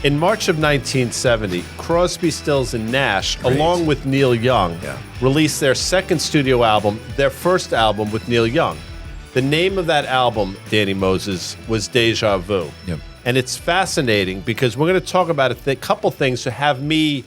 In March of 1970, Crosby, Stills, and Nash, along with Neil Young, released their second studio album, their first album with Neil Young. The name of that album, Danny Moses, was Déjà Vu. Yep. And it's fascinating because we're going to talk about a couple things to have me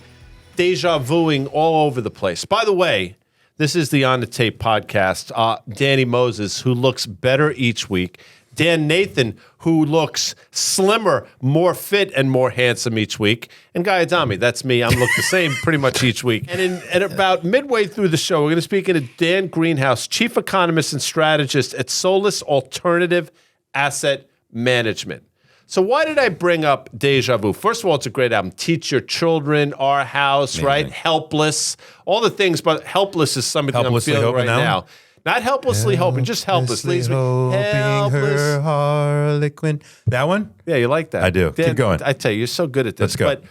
déjà vuing all over the place. By the way, this is the On the Tape podcast. Danny Moses, who looks better each week. Dan Nathan, who looks slimmer, more fit, and more handsome each week. And Guy Adami, that's me. I look the same pretty much each week. And about midway through the show, we're going to speak to Dan Greenhaus, chief economist and strategist at Solus Alternative Asset Management. So why did I bring up Déjà Vu? First of all, it's a great album. Teach Your Children, Our House, right? Helpless, all the things, but Helpless is something I'm feeling right now. Not helplessly hoping, just helpless. Leaves me helpless. Her harlequin. That one? Yeah, you like that. I do. Dan, keep going. I tell you, you're so good at this. Let's go. But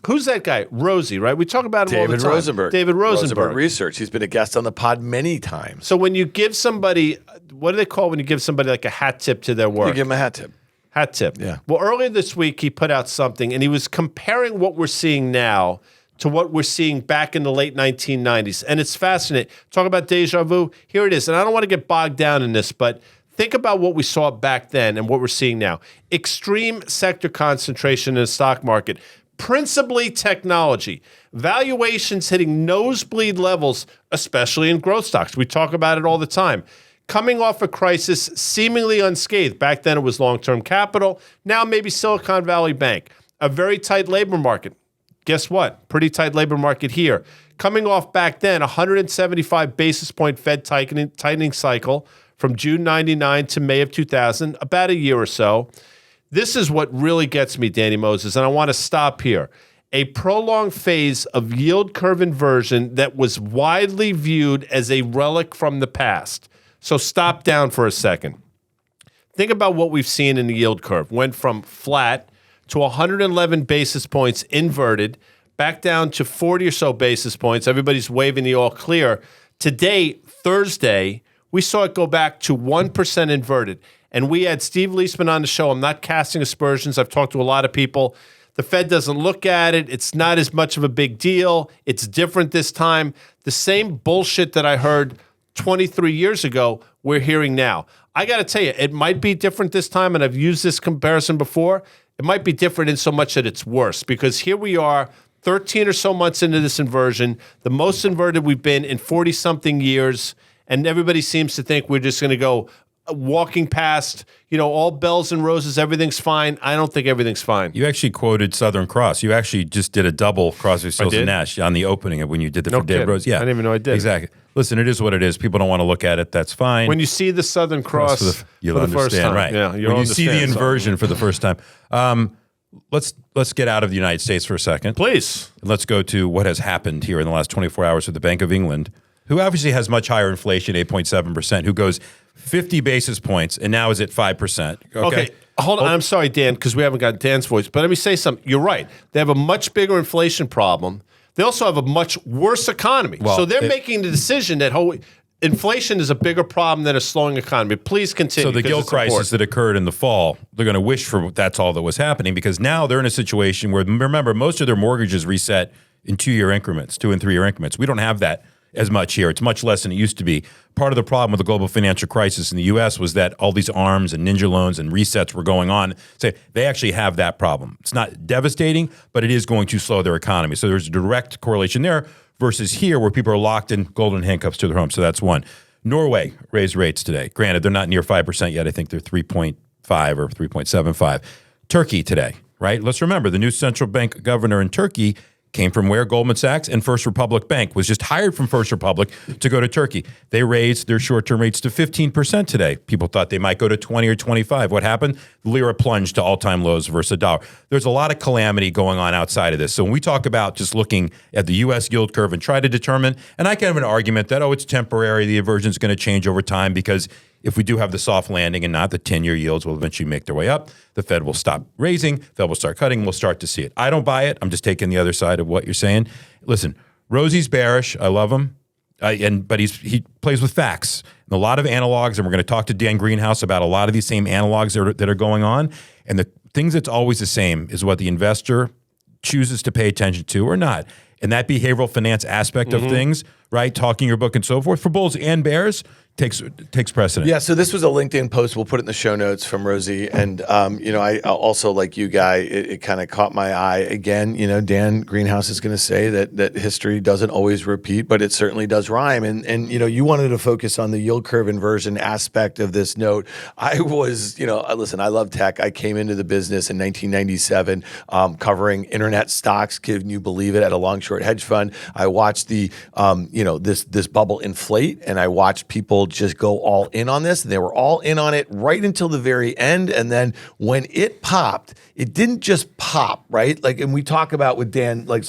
who's that guy? Rosie, right? We talk about him all the time. Rosenberg. David Rosenberg. Research. He's been a guest on the pod many times. So when you give somebody, what do they call when you give somebody like a hat tip to their work? You give him a hat tip. Hat tip. Yeah. Well, earlier this week, he put out something, and he was comparing what we're seeing now to what we're seeing back in the late 1990s. And it's fascinating. Talk about déjà vu. Here it is. And I don't want to get bogged down in this, but think about what we saw back then and what we're seeing now. Extreme sector concentration in the stock market, principally technology. Valuations hitting nosebleed levels, especially in growth stocks. We talk about it all the time. Coming off a crisis seemingly unscathed. Back then it was long-term capital. Now maybe Silicon Valley Bank. A very tight labor market. Guess what? Pretty tight labor market here. Coming off back then, 175 basis point Fed tightening cycle from June 99 to May of 2000, about a year or so. This is what really gets me, Danny Moses, and I want to stop here. A prolonged phase of yield curve inversion that was widely viewed as a relic from the past. So stop down for a second. Think about what we've seen in the yield curve. Went from flat to 111 basis points inverted, back down to 40 or so basis points. Everybody's waving the all clear. Today, Thursday, we saw it go back to 1% inverted. And we had Steve Leisman on the show. I'm not casting aspersions. I've talked to a lot of people. The Fed doesn't look at it. It's not as much of a big deal. It's different this time. The same bullshit that I heard 23 years ago, we're hearing now. I got to tell you, it might be different this time, and I've used this comparison before. It might be different in so much that it's worse, because here we are 13 or so months into this inversion, the most inverted we've been in 40-something years, and everybody seems to think we're just going to go walking past, all bells and roses, everything's fine. I don't think everything's fine. You actually quoted Southern Cross. You actually just did a double Crosby, Stills, and Nash on the opening of when you did the for Dave Rose. Yeah, I didn't even know I did. Exactly. Listen, it is what it is. People don't want to look at it. That's fine. When you see the Southern Cross you'll for the first time, right? Yeah, when you see the inversion for the first time. Let's get out of the United States for a second. Please. Let's go to what has happened here in the last 24 hours with the Bank of England, who obviously has much higher inflation, 8.7%, who goes 50 basis points and now is at 5%. Okay. Hold on. I'm sorry, Dan, because we haven't got Dan's voice, but let me say something. You're right. They have a much bigger inflation problem. They also have a much worse economy. Well, so they're making the decision that inflation is a bigger problem than a slowing economy. Please continue. So the gilt crisis that occurred in the fall, they're going to wish for that's all that was happening, because now they're in a situation where, remember, most of their mortgages reset in 2-year increments, 2 and 3 year increments. We don't have that as much here. It's much less than it used to be. Part of the problem with the global financial crisis in the U.S. was that all these ARMs and ninja loans and resets were going on. So they actually have that problem. It's not devastating, but it is going to slow their economy. So there's a direct correlation there versus here where people are locked in golden handcuffs to their home. So that's one. Norway raised rates today. Granted, they're not near 5% yet. I think they're 3.5 or 3.75. Turkey today, right? Let's remember the new central bank governor in Turkey came from where? Goldman Sachs, and First Republic Bank was just hired from First Republic to go to Turkey. They raised their short-term rates to 15% today. People thought they might go to 20 or 25. What happened? The lira plunged to all-time lows versus a dollar. There's a lot of calamity going on outside of this. So when we talk about just looking at the U.S. yield curve and try to determine, and I can have an argument that, it's temporary, the inversion is going to change over time, because if we do have the soft landing and not, the 10-year yields will eventually make their way up. The Fed will stop raising. Fed will start cutting. We'll start to see it. I don't buy it. I'm just taking the other side of what you're saying. Listen, Rosie's bearish. I love him. But he plays with facts and a lot of analogs, and we're going to talk to Dan Greenhaus about a lot of these same analogs that are going on. And things that's always the same is what the investor chooses to pay attention to or not. And that behavioral finance aspect of things, right? Talking your book and so forth for bulls and bears takes precedent. Yeah, so this was a LinkedIn post. We'll put it in the show notes from Rosie. And, I also, like you, Guy, it kind of caught my eye. Again, Dan Greenhaus is going to say that history doesn't always repeat, but it certainly does rhyme. And you wanted to focus on the yield curve inversion aspect of this note. I was, listen, I love tech. I came into the business in 1997 covering internet stocks. Can you believe it? At a long short hedge fund. I watched the, this bubble inflate, and I watched people just go all in on this. And they were all in on it right until the very end. And then when it popped, it didn't just pop, right? Like, and we talk about with Dan, like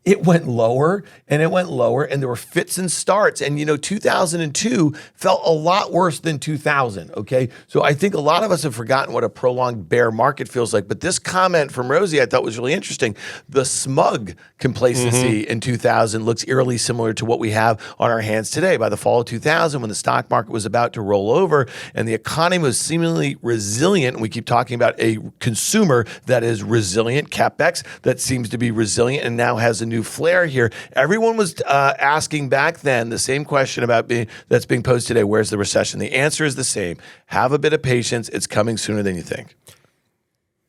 it went lower and it went lower, and there were fits and starts. And 2002 felt a lot worse than 2000. Okay. So I think a lot of us have forgotten what a prolonged bear market feels like. But this comment from Rosie I thought was really interesting. The smug complacency in 2000 looks eerily similar to what we have on our hands today. By the fall of 2000, when the stock market was about to roll over and the economy was seemingly resilient, and we keep talking about a consumer that is resilient, CapEx that seems to be resilient and now has a new flair here. Everyone was asking back then the same question about that's being posed today. Where's the recession? The answer is the same. Have a bit of patience. It's coming sooner than you think.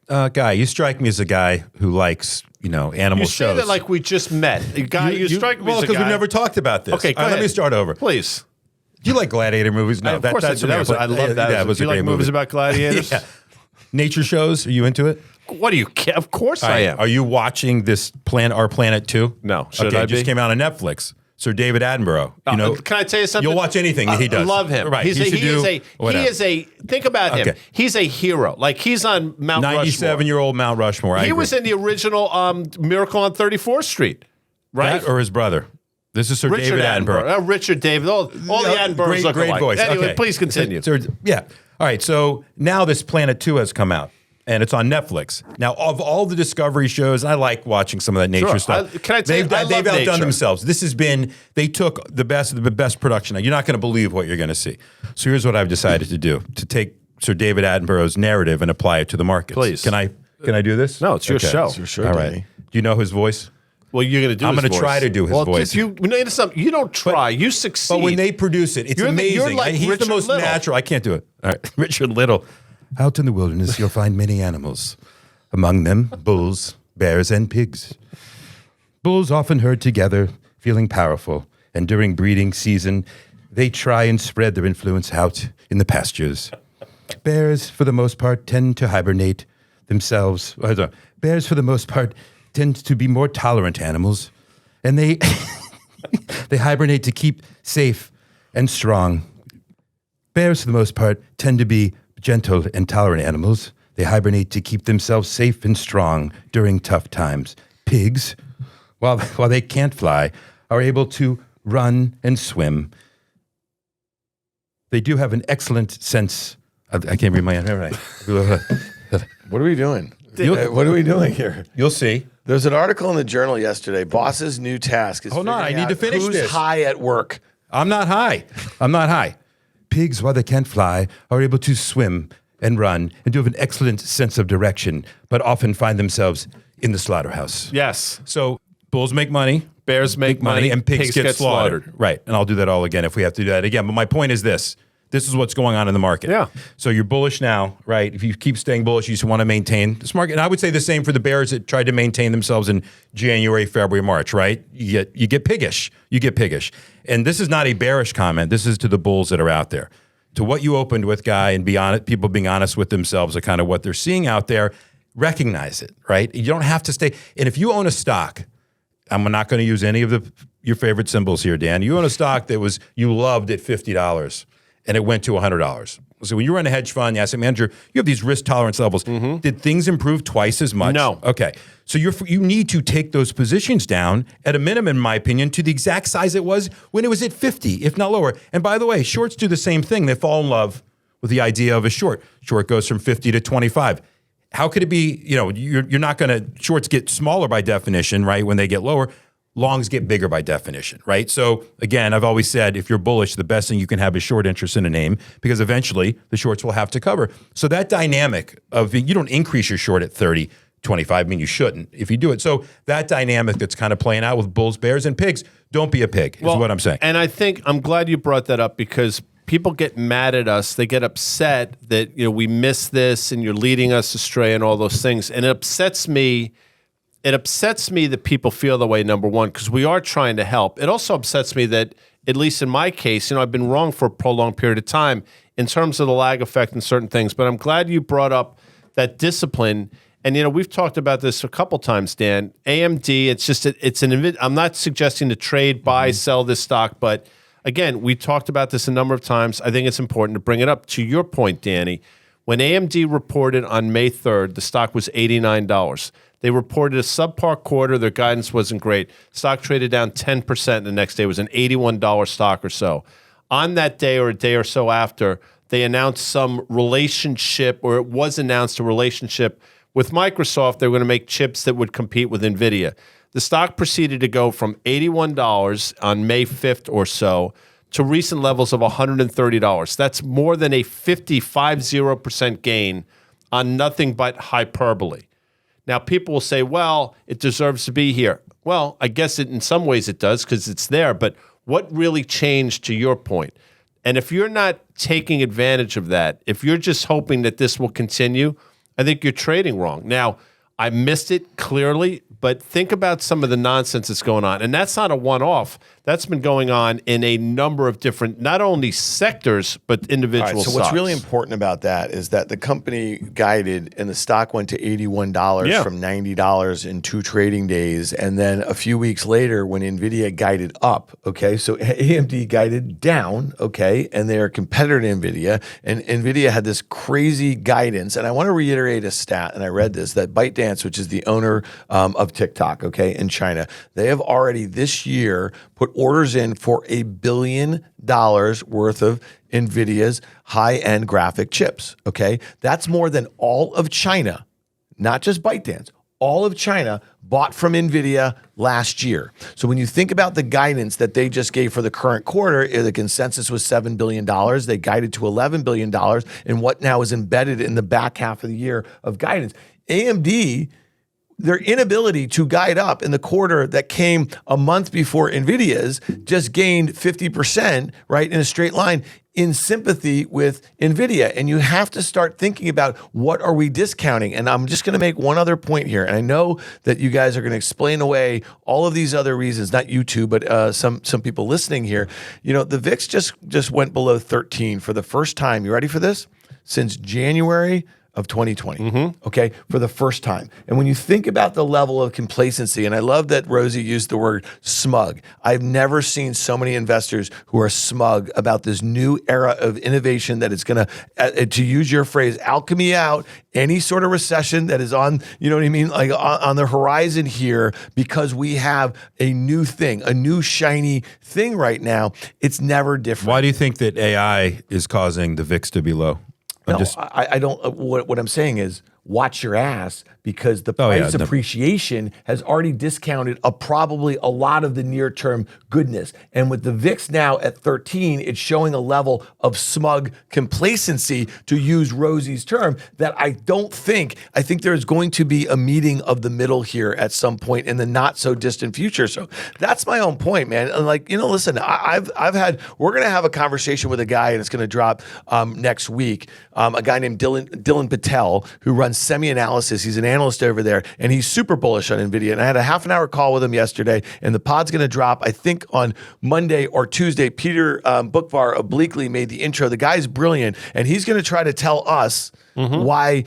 Guy, you strike me as a guy who likes, animal You shows. say that like we just met. Guy, you strike me as a because guy. we've never talked about this. Okay, go All right, ahead. let me start over. Please. Do you like gladiator movies? No, Of course I do. I love that. That was do you a great like movies movie. about gladiators? Yeah. Nature shows? Are you into it? What do you care? Of course I am. Are you watching this Our Planet 2? No. Should okay, I it just be? came out on Netflix. Sir David Attenborough. Can I tell you something? You'll watch anything that he does. I love him. Right. He is a. Think about him. Okay. He's a hero. Like he's on Mount Rushmore. 97-year-old Mount Rushmore. He was in the original Miracle on 34th Street, right? That or his brother. This is Sir Richard David Attenborough. Richard David. All the Attenboroughs look great alike. voice. Anyway, Okay. please continue. Yeah. All right. So now this Planet 2 has come out, and it's on Netflix. Now, of all the Discovery shows, I like watching some of that nature Sure. stuff. Can I tell you, I love they've outdone nature. themselves. They took the best of the best production. Now, you're not going to believe what you're going to see. So here's what I've decided to do, to take Sir David Attenborough's narrative and apply it to the markets. Please. Can I do this? No, it's your show. It's your show, All right. Danny. Do you know his voice? Well, you're going to do. I'm his gonna voice. try to do his voice. You don't try. You succeed. But when they produce it, it's amazing. You're like He's Richard the most Little. natural. I can't do it. All right. Richard Little. Out in the wilderness, you'll find many animals. Among them, bulls, bears, and pigs. Bulls often herd together, feeling powerful, and during breeding season, they try and spread their influence out in the pastures. Bears, for the most part, tend to hibernate themselves. Bears, for the most part, tend to be more tolerant animals, and they they hibernate to keep safe and strong. Bears, for the most part, tend to be gentle and tolerant animals. They hibernate to keep themselves safe and strong during tough times. Pigs, while they can't fly, are able to run and swim. They do have an excellent sense. I can't read my hand. What are we doing? What are we doing here? You'll see. There's an article in the Journal yesterday. Boss's new task is Hold on, I figuring need to out finish who's this. high at work. I'm not high. Pigs, while they can't fly, are able to swim and run and do have an excellent sense of direction, but often find themselves in the slaughterhouse. Yes. So bulls make money, Bears make money, and pigs get slaughtered. Right. And I'll do that all again if we have to do that again. But my point is this. This is what's going on in the market. Yeah. So you're bullish now, right? If you keep staying bullish, you just want to maintain this market. And I would say the same for the bears that tried to maintain themselves in January, February, March, right? You get piggish. You get piggish. And this is not a bearish comment. This is to the bulls that are out there. To what you opened with, Guy, and be honest, people being honest with themselves, are kind of what they're seeing out there. Recognize it, right? You don't have to stay. And if you own a stock, I'm not going to use any of your favorite symbols here, Dan. You own a stock that you loved at $50 and it went to $100. So when you run a hedge fund, the asset manager, you have these risk tolerance levels. Mm-hmm. Did things improve twice as much? No. Okay. So you need to take those positions down at a minimum, in my opinion, to the exact size it was when it was at 50, if not lower. And by the way, shorts do the same thing. They fall in love with the idea of a short. Short goes from 50 to 25. How could it be, you're not going to, shorts get smaller by definition, right, when they get lower. longs get bigger by definition, right? So again, I've always said, if you're bullish, the best thing you can have is short interest in a name, because eventually the shorts will have to cover. So that dynamic of, you don't increase your short at 30, 25, I mean, you shouldn't if you do it. So that dynamic that's kind of playing out with bulls, bears, and pigs, don't be a pig, is what I'm saying. And I think I'm glad you brought that up, because people get mad at us. They get upset that, we miss this and you're leading us astray and all those things. And it upsets me. It upsets me that people feel the way, number one, because we are trying to help. It also upsets me that, at least in my case, I've been wrong for a prolonged period of time in terms of the lag effect and certain things. But I'm glad you brought up that discipline. And, we've talked about this a couple times, Dan. AMD, I'm not suggesting to trade, buy, sell this stock. But again, we talked about this a number of times. I think it's important to bring it up. To your point, Danny, when AMD reported on May 3rd, the stock was $89. They reported a subpar quarter. Their guidance wasn't great. Stock traded down 10%. The next day it was an $81 stock or so. On that day or a day or so after, they announced some relationship, or it was announced a relationship with Microsoft. They were going to make chips that would compete with NVIDIA. The stock proceeded to go from $81 on May 5th or so to recent levels of $130. That's more than a 50% gain on nothing but hyperbole. Now, people will say, well, it deserves to be here. Well, I guess in some ways it does, because it's there. But what really changed, to your point? And if you're not taking advantage of that, if you're just hoping that this will continue, I think you're trading wrong. Now, I missed it clearly, but think about some of the nonsense that's going on. And that's not a one-off. That's been going on in a number of different, not only sectors, but individual stocks. So what's really important about that is that the company guided and the stock went to $81 from $90 in 2 trading days. And then a few weeks later, when NVIDIA guided up, okay, so AMD guided down, okay, and they're a competitor to NVIDIA. And NVIDIA had this crazy guidance. And I want to reiterate a stat, and I read this, that ByteDance, which is the owner of TikTok, okay, in China, they have already this year put orders in for $1 billion worth of NVIDIA's high-end graphic chips, okay? That's more than all of China, not just ByteDance, all of China bought from NVIDIA last year. So when you think about the guidance that they just gave for the current quarter, the consensus was $7 billion. They guided to $11 billion in what now is embedded in the back half of the year of guidance. AMD, their inability to guide up in the quarter that came a month before NVIDIA's just gained 50%, right, in a straight line in sympathy with NVIDIA. And you have to start thinking about, what are we discounting? And I'm just going to make one other point here. And I know that you guys are going to explain away all of these other reasons, not you two, but some people listening here. The VIX just went below 13 for the first time. You ready for this? Since January of 2020, okay, for the first time. And when you think about the level of complacency, and I love that Rosie used the word smug. I've never seen so many investors who are smug about this new era of innovation that is going to use your phrase, alchemy out any sort of recession that is on, you know what I mean, like on the horizon here, because we have a new thing, a new shiny thing right now. It's never different. Why do you think that AI is causing the VIX to be low? I don't. What I'm saying is, watch your ass, because the price appreciation has already discounted probably a lot of the near-term goodness. And with the VIX now at 13, it's showing a level of smug complacency, to use Rosie's term, that I think there's going to be a meeting of the middle here at some point in the not so distant future. So that's my own point, man. And listen, we're going to have a conversation with a guy, and it's going to drop next week. A guy named Dylan Patel, who runs Semi-Analysis. He's an analyst over there, and he's super bullish on NVIDIA. And I had a half an hour call with him yesterday, and the pod's going to drop, I think, on Monday or Tuesday. Peter Bookvar obliquely made the intro. The guy's brilliant, and he's going to try to tell us why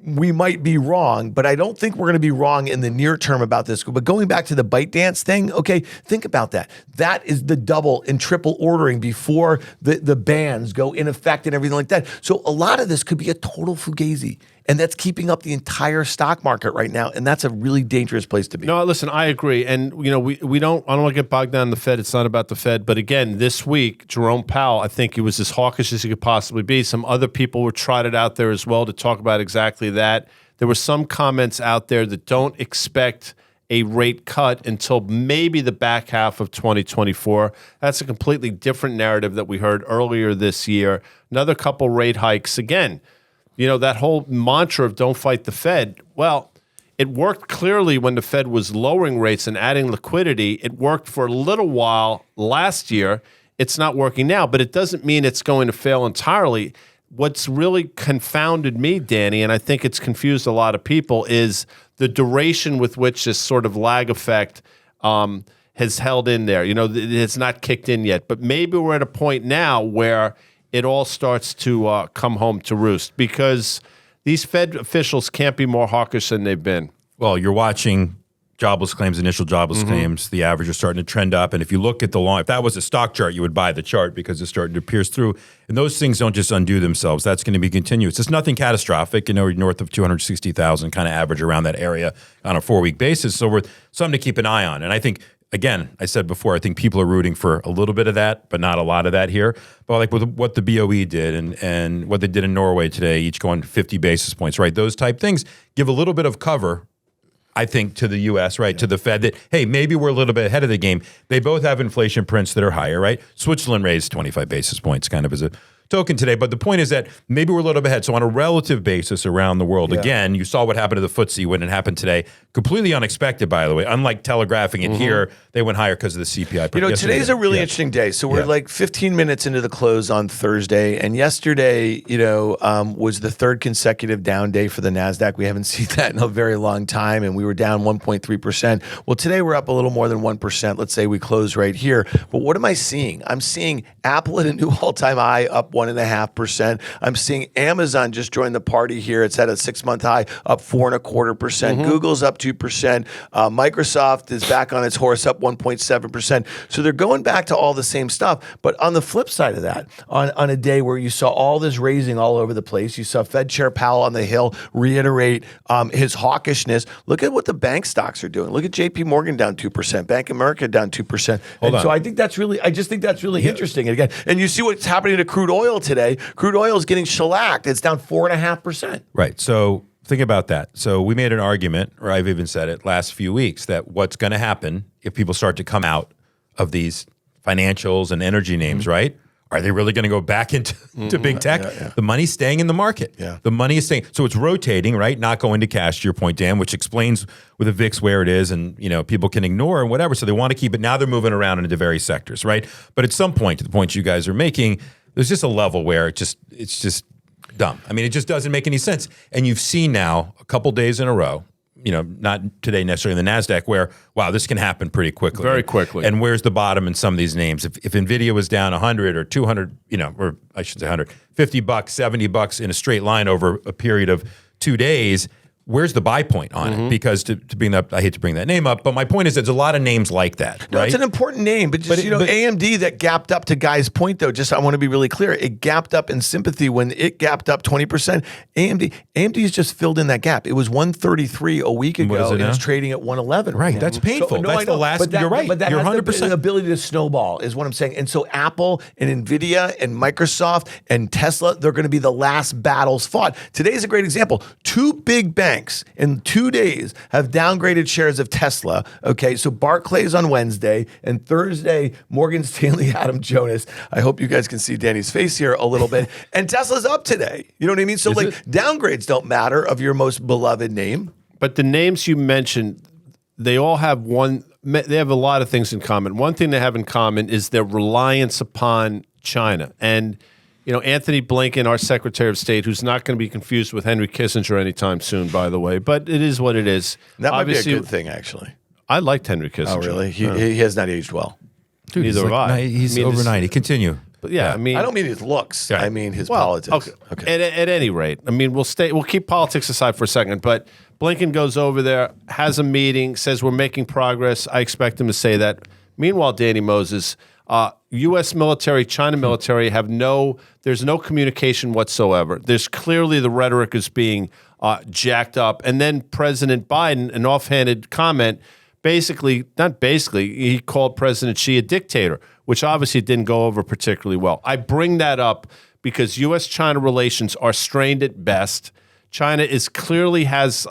we might be wrong, but I don't think we're going to be wrong in the near term about this. But going back to the ByteDance thing, okay, think about that. That is the double and triple ordering before the bans go in effect and everything like that. So a lot of this could be a total fugazi. And that's keeping up the entire stock market right now, and that's a really dangerous place to be. No, listen, I agree, and we don't. I don't want to get bogged down in the Fed. It's not about the Fed, but again, this week, Jerome Powell, I think he was as hawkish as he could possibly be. Some other people were trotted out there as well to talk about exactly that. There were some comments out there that don't expect a rate cut until maybe the back half of 2024. That's a completely different narrative that we heard earlier this year. Another couple rate hikes. Again, that whole mantra of don't fight the Fed, well, it worked clearly when the Fed was lowering rates and adding liquidity. It worked for a little while last year. It's not working now, but it doesn't mean it's going to fail entirely. What's really confounded me, Danny, and I think it's confused a lot of people, is the duration with which this sort of lag effect has held in there. It's not kicked in yet, but maybe we're at a point now where it all starts to come home to roost, because these Fed officials can't be more hawkish than they've been. Well, you're watching jobless claims, initial jobless claims. The average is starting to trend up. And if you look at the long, if that was a stock chart, you would buy the chart because it's starting to pierce through. And those things don't just undo themselves. That's going to be continuous. It's nothing catastrophic. North of 260,000 kind of average around that area on a 4-week basis. So we're something to keep an eye on. And I think, again, I said before, I think people are rooting for a little bit of that, but not a lot of that here. But like with what the BOE did and what they did in Norway today, each going 50 basis points, right? Those type things give a little bit of cover, I think, to the U.S., right, to the Fed, that, hey, maybe we're a little bit ahead of the game. They both have inflation prints that are higher, right? Switzerland raised 25 basis points kind of as a token today. But the point is that maybe we're a little bit ahead. So on a relative basis around the world, again, you saw what happened to the FTSE when it happened today. Completely unexpected, by the way. Unlike telegraphing it here, they went higher because of the CPI. Today's a really interesting day. So we're like 15 minutes into the close on Thursday. And yesterday, was the third consecutive down day for the NASDAQ. We haven't seen that in a very long time. And we were down 1.3%. Well, today we're up a little more than 1%. Let's say we close right here. But what am I seeing? I'm seeing Apple at a new all-time high, up 1.5%. I'm seeing Amazon just join the party here. It's at a 6-month high, up 4.25%. Google's up 2%. Microsoft is back on its horse, up 1.7%. So they're going back to all the same stuff. But on the flip side of that, on a day where you saw all this raising all over the place, you saw Fed Chair Powell on the Hill reiterate his hawkishness. Look at what the bank stocks are doing. Look at JP Morgan down 2%, Bank of America down 2%. So I think that's really, interesting. And again, and you see what's happening to crude oil today. Crude oil is getting shellacked. It's down 4.5%. Right. So think about that. So we made an argument, or I've even said it last few weeks, that what's going to happen if people start to come out of these financials and energy names, right? Are they really going to go back into big tech? The money's staying in the market. The money is staying. So it's rotating, right? Not going to cash, to your point, Dan, which explains with the VIX where it is, and people can ignore and whatever. So they want to keep it. Now they're moving around into various sectors, right? But at some point, to the point you guys are making, there's just a level where it's just dumb. I mean, it just doesn't make any sense. And you've seen now a couple days in a row, not today necessarily in the NASDAQ, where, wow, this can happen pretty quickly. Very quickly. And where's the bottom in some of these names? If NVIDIA was down 100 or 200, or I should say 100, $50, $70 in a straight line over a period of 2 days, where's the buy point on it? Because to bring up, I hate to bring that name up, but my point is there's a lot of names like that. No, right? it's an important name, but just, AMD that gapped up, to Guy's point though, just I want to be really clear, it gapped up in sympathy when it gapped up 20%. AMD's just filled in that gap. It was 133 a week ago, and it's trading at 111. Right, that's painful. So, that's the last, you're right. But that you're has 100%. the ability to snowball is what I'm saying. And so Apple and NVIDIA and Microsoft and Tesla, they're going to be the last battles fought. Today's a great example. 2 big banks in 2 days have downgraded shares of Tesla. Okay, so Barclays on Wednesday, and Thursday, Morgan Stanley, Adam Jonas. I hope you guys can see Danny's face here a little bit. And Tesla's up today. You know what I mean? So downgrades don't matter of your most beloved name. But the names you mentioned, they all have they have a lot of things in common. One thing they have in common is their reliance upon China. And Anthony Blinken, our Secretary of State, who's not going to be confused with Henry Kissinger anytime soon, by the way, but it is what it is. That might be a good thing, actually. I liked Henry Kissinger. Oh, really? He has not aged well. Dude, neither have I. He's over 90. Continue. But I mean, I don't mean his looks. I mean his politics. Okay. At any rate, I mean, we'll keep politics aside for a second, but Blinken goes over there, has a meeting, says we're making progress. I expect him to say that. Meanwhile, Danny Moses, U.S. military, China military there's no communication whatsoever. There's clearly the rhetoric is being jacked up. And then President Biden, an offhanded comment, he called President Xi a dictator, which obviously didn't go over particularly well. I bring that up because U.S.-China relations are strained at best. China clearly has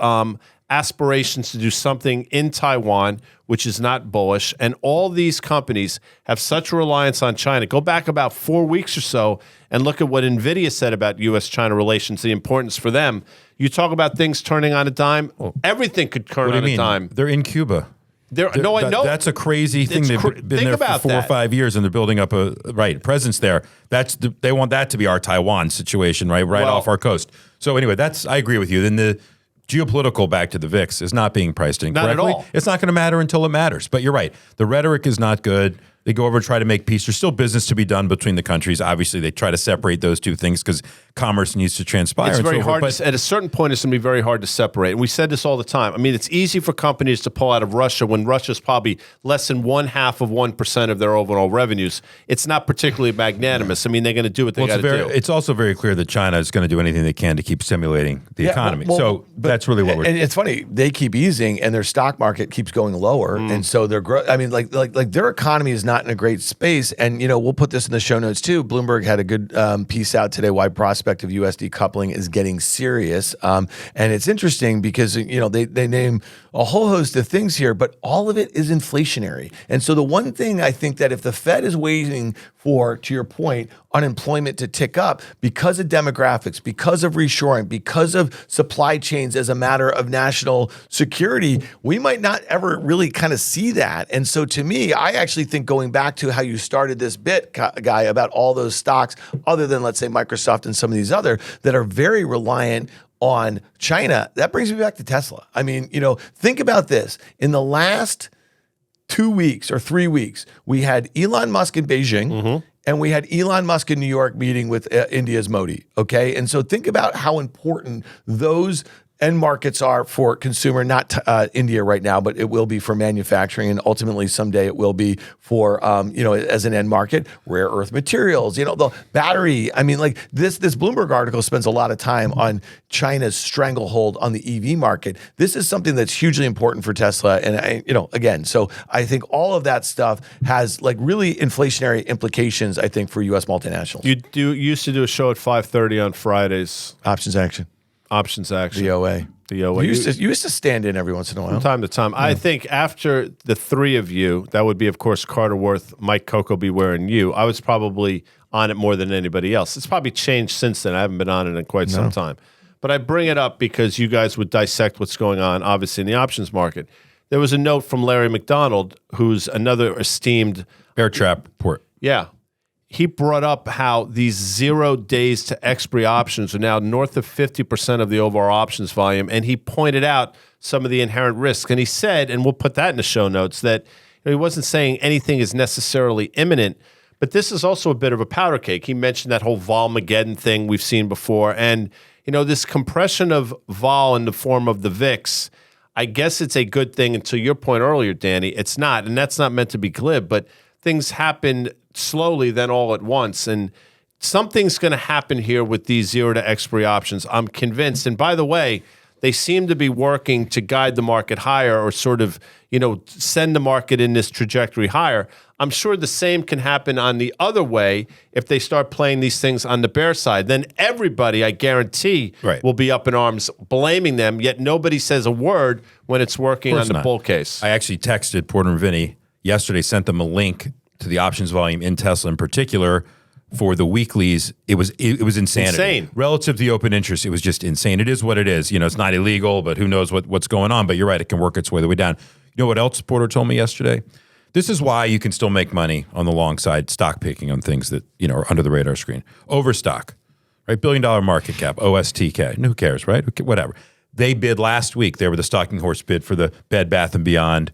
aspirations to do something in Taiwan, which is not bullish. And all these companies have such a reliance on China. Go back about 4 weeks or so and look at what NVIDIA said about U.S.-China relations, the importance for them. You talk about things turning on a dime, everything could turn on a dime. They're in Cuba. I know. That's a crazy thing. They've been there for 4 or 5 years, and they're building up a presence there. They want that to be our Taiwan situation, right off our coast. So anyway, I agree with you. Then the geopolitical, back to the VIX, is not being priced in correctly. Not at all. It's not going to matter until it matters. But you're right. The rhetoric is not good. They go over and try to make peace. There's still business to be done between the countries. Obviously, they try to separate those two things because commerce needs to transpire. It's very hard. But At a certain point, it's going to be very hard to separate. And we said this all the time. I mean, it's easy for companies to pull out of Russia when Russia's probably less than 0.5% of their overall revenues. It's not particularly magnanimous. I mean, they're going to do what they got to do. It's also very clear that China is going to do anything they can to keep stimulating the economy. So that's really what we're. And it's funny, they keep easing, and their stock market keeps going lower, and so their growth. I mean, like their economy is not in a great space. And we'll put this in the show notes too. Bloomberg had a good piece out today. Why prospect of U.S. decoupling is getting serious, and it's interesting because they name a whole host of things here, but all of it is inflationary. And so the one thing I think that if the Fed is waiting for, to your point, unemployment to tick up because of demographics, because of reshoring, because of supply chains as a matter of national security, we might not ever really kind of see that. And so to me, I actually think going back to how you started this bit, Guy, about all those stocks, other than let's say Microsoft and some of these other that are very reliant on China, that brings me back to Tesla. I mean, think about this. In the last 2 weeks or 3 weeks, we had Elon Musk in Beijing, and we had Elon Musk in New York meeting with India's Modi, okay? And so think about how important those end markets are for consumer, not India right now, but it will be for manufacturing, and ultimately someday it will be for, as an end market, rare earth materials, the battery. I mean, like this Bloomberg article spends a lot of time on China's stranglehold on the EV market. This is something that's hugely important for Tesla. And, again, so I think all of that stuff has like really inflationary implications, I think, for U.S. multinationals. You used to do a show at 5:30 on Fridays. Options action. DOA. You used to stand in every once in a while. From time to time. Yeah. I think after the three of you, that would be, of course, Carter Worth, Mike Coco Beware, and you, I was probably on it more than anybody else. It's probably changed since then. I haven't been on it in quite some time. But I bring it up because you guys would dissect what's going on, obviously, in the options market. There was a note from Larry McDonald, who's another esteemed... Bear trap report. Yeah. He brought up how these 0 days to expiry options are now north of 50% of the overall options volume. And he pointed out some of the inherent risks. And he said, and we'll put that in the show notes, that he wasn't saying anything is necessarily imminent, but this is also a bit of a powder cake. He mentioned that whole Volmageddon thing we've seen before. And, this compression of vol in the form of the VIX, I guess it's a good thing until your point earlier, Danny. It's not. And that's not meant to be glib, but things happen slowly, then all at once. And something's going to happen here with these 0 to expiry options. I'm convinced. And by the way, they seem to be working to guide the market higher or sort of, send the market in this trajectory higher. I'm sure the same can happen on the other way if they start playing these things on the bear side. Then everybody, I guarantee, will be up in arms blaming them, yet nobody says a word when it's working on the bull case. I actually texted Porter and Vinny yesterday, sent them a link to the options volume in Tesla in particular for the weeklies. It was insanity. Insane. Relative to the open interest, it was just insane. It is what it is. It's not illegal, but who knows what's going on. But you're right, it can work its way the way down. You know what else Porter told me yesterday? This is why you can still make money on the long side, stock picking on things that are under the radar screen. Overstock, right? $1 billion market cap, OSTK. Who cares, right? Okay, whatever. They bid last week. They were the stalking horse bid for the Bed Bath & Beyond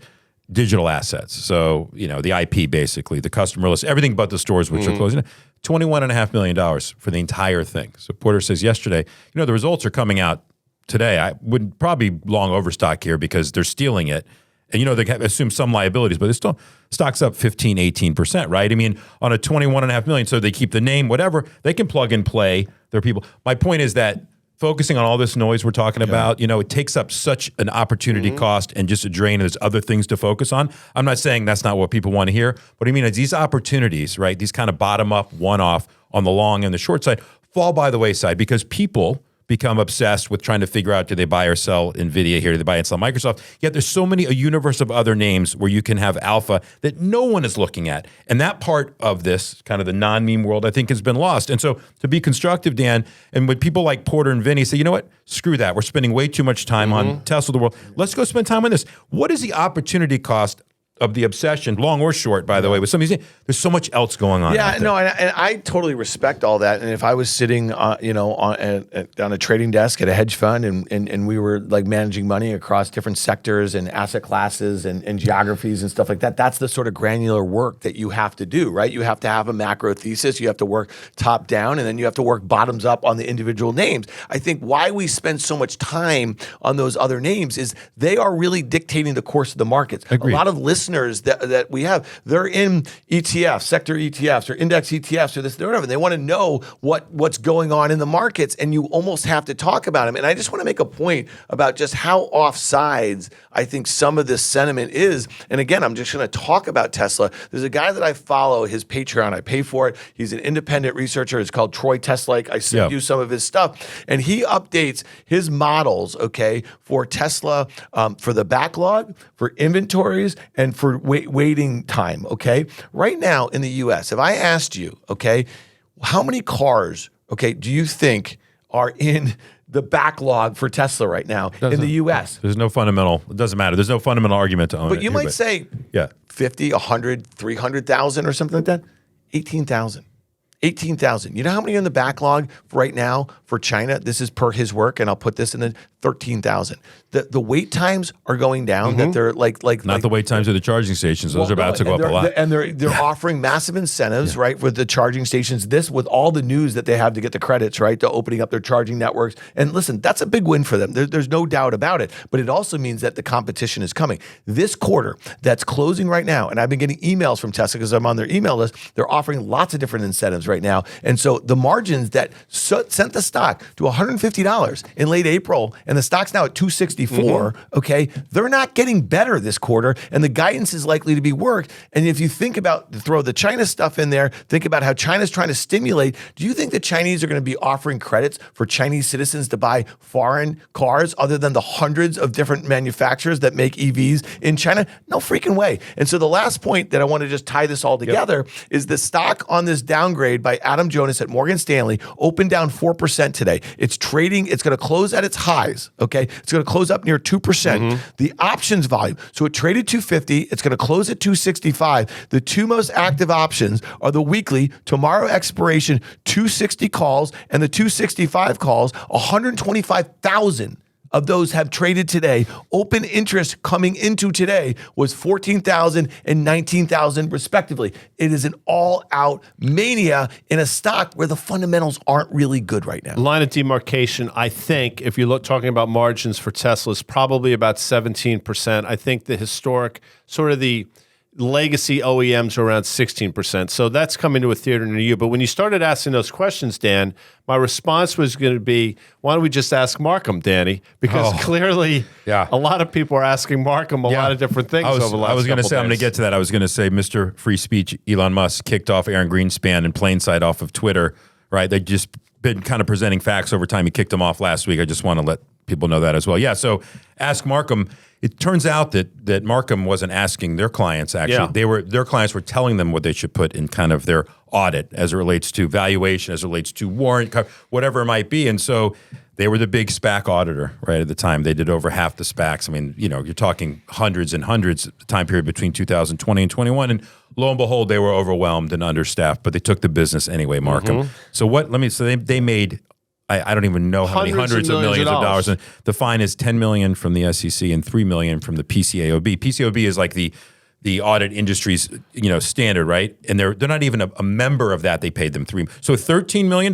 digital assets. So, the IP basically, the customer list, everything but the stores which are closing. $21.5 million for the entire thing. So Porter says yesterday, the results are coming out today. I would probably long overstock here because they're stealing it. And, they assume some liabilities, but it's still stock's up 15, 18%, right? I mean, on a $21.5 million, so they keep the name, whatever, they can plug and play their people. My point is that focusing on all this noise we're talking about, it takes up such an opportunity cost and just a drain. There's other things to focus on. I'm not saying that's not what people want to hear. What I mean is these opportunities, right, these kind of bottom-up, one-off on the long and the short side fall by the wayside because people become obsessed with trying to figure out, do they buy or sell NVIDIA here? Do they buy and sell Microsoft? Yet there's so many, a universe of other names where you can have alpha that no one is looking at. And that part of this, kind of the non-meme world, I think has been lost. And so to be constructive, Dan, and when people like Porter and Vinny say, you know what, screw that. We're spending way too much time on Tesla, the world. Let's go spend time on this. What is the opportunity cost of the obsession, long or short, by the way, with some of these? There's so much else going on. Yeah, no, and I totally respect all that. And if I was sitting, on a trading desk at a hedge fund, and we were like managing money across different sectors and asset classes and geographies and stuff like that, that's the sort of granular work that you have to do, right? You have to have a macro thesis, you have to work top down, and then you have to work bottoms up on the individual names. I think why we spend so much time on those other names is they are really dictating the course of the markets. Agreed. A lot of listeners that we have, they're in ETFs, sector ETFs, or index ETFs, or this, or whatever. They want to know what's going on in the markets, and you almost have to talk about them. And I just want to make a point about just how offsides I think some of this sentiment is. And again, I'm just going to talk about Tesla. There's a guy that I follow, his Patreon, I pay for it. He's an independent researcher. It's called Troy Teslake. I send you some of his stuff, and he updates his models, okay, for Tesla, for the backlog, for inventories, and for waiting time, okay? Right now in the U.S., if I asked you, okay, how many cars, okay, do you think are in the backlog for Tesla right now in the U.S.? There's no fundamental, it doesn't matter. There's no fundamental argument to own it. But you might say 50, 100, 300,000 or something like that. 18,000. 18,000. You know how many are in the backlog right now for China? This is per his work, and I'll put this in the 13,000. The wait times are going down. That they're like not the wait times at the charging stations. Those are about to go up a lot. And they're offering massive incentives, right, with the charging stations. This with all the news that they have to get the credits, right, to opening up their charging networks. And listen, that's a big win for them. There's no doubt about it. But it also means that the competition is coming. This quarter that's closing right now, and I've been getting emails from Tesla because I'm on their email list. They're offering lots of different incentives right now. And so the margins that sent the stock to $150 in late April, and the stock's now at $264, okay, they're not getting better this quarter, and the guidance is likely to be worked. And if you think about, throw the China stuff in there, think about how China's trying to stimulate. Do you think the Chinese are going to be offering credits for Chinese citizens to buy foreign cars other than the hundreds of different manufacturers that make EVs in China? No freaking way. And so the last point that I want to just tie this all together is the stock on this downgrade by Adam Jonas at Morgan Stanley opened down 4% today. It's trading, it's going to close at its highs, okay? It's going to close up near 2%. The options volume, so it traded 250, it's going to close at 265. The two most active options are the weekly, tomorrow expiration, 260 calls, and the 265 calls. 125,000 of those have traded today. Open interest coming into today was 14,000 and 19,000 respectively. It is an all-out mania in a stock where the fundamentals aren't really good right now. Line of demarcation, I think, if you look talking about margins for Tesla, is probably about 17%. I think the historic, sort of the legacy OEMs are around 16%. So that's coming to a theater near you. But when you started asking those questions, Dan, my response was going to be, why don't we just ask Markham, Danny? Because clearly a lot of people are asking Markham a lot of different things over the last I was going to say, days. I'm going to get to that. I was going to say, Mr. Free Speech, Elon Musk kicked off Aaron Greenspan in plain sight off of Twitter, right? They've just been kind of presenting facts over time. He kicked them off last week. I just want to let people know that as well. Yeah, so ask Markham. It turns out that Markham wasn't asking their clients, actually. Their clients were telling them what they should put in kind of their audit as it relates to valuation, as it relates to warrant, whatever it might be. And so they were the big SPAC auditor, right, at the time. They did over half the SPACs. I mean, you know, you're talking hundreds and hundreds the time period between 2020 and 21. And lo and behold, they were overwhelmed and understaffed, but they took the business anyway, Markham. So they made, I don't even know how many hundreds of millions of dollars. And the fine is $10 million from the SEC and $3 million from the PCAOB. PCAOB is like the audit industry's standard, right? And they're not even a member of that. They paid them so $13 million,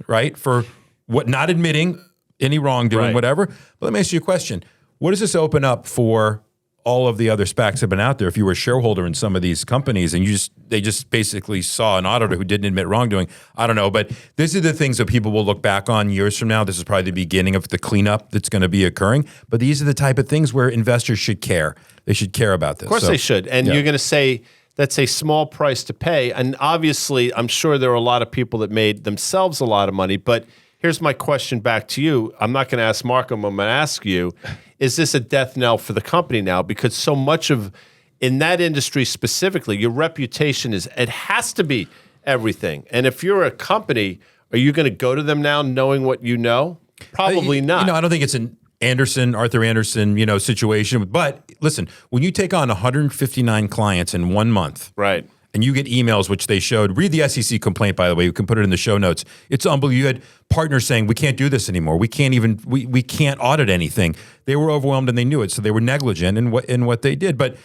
right, for what not admitting any wrongdoing, whatever. But let me ask you a question: what does this open up for all of the other SPACs that have been out there? If you were a shareholder in some of these companies and they just basically saw an auditor who didn't admit wrongdoing, I don't know. But these are the things that people will look back on years from now. This is probably the beginning of the cleanup that's going to be occurring. But these are the type of things where investors should care. They should care about this. Of course they should. And you're going to say that's a small price to pay. And obviously, I'm sure there are a lot of people that made themselves a lot of money. But Here's my question back to you. I'm not going to ask Markham. I'm going to ask you, is this a death knell for the company now? Because so much of, in that industry specifically, your reputation it has to be everything. And if you're a company, are you going to go to them now knowing what you know? Probably not. I don't think it's an Arthur Anderson, situation. But listen, when you take on 159 clients in 1 month, right, and you get emails, which they showed. Read the SEC complaint, by the way. You can put it in the show notes. It's unbelievable. You had partners saying, we can't do this anymore. We can't even, we can't audit anything. They were overwhelmed and they knew it. So they were negligent in what they did. But,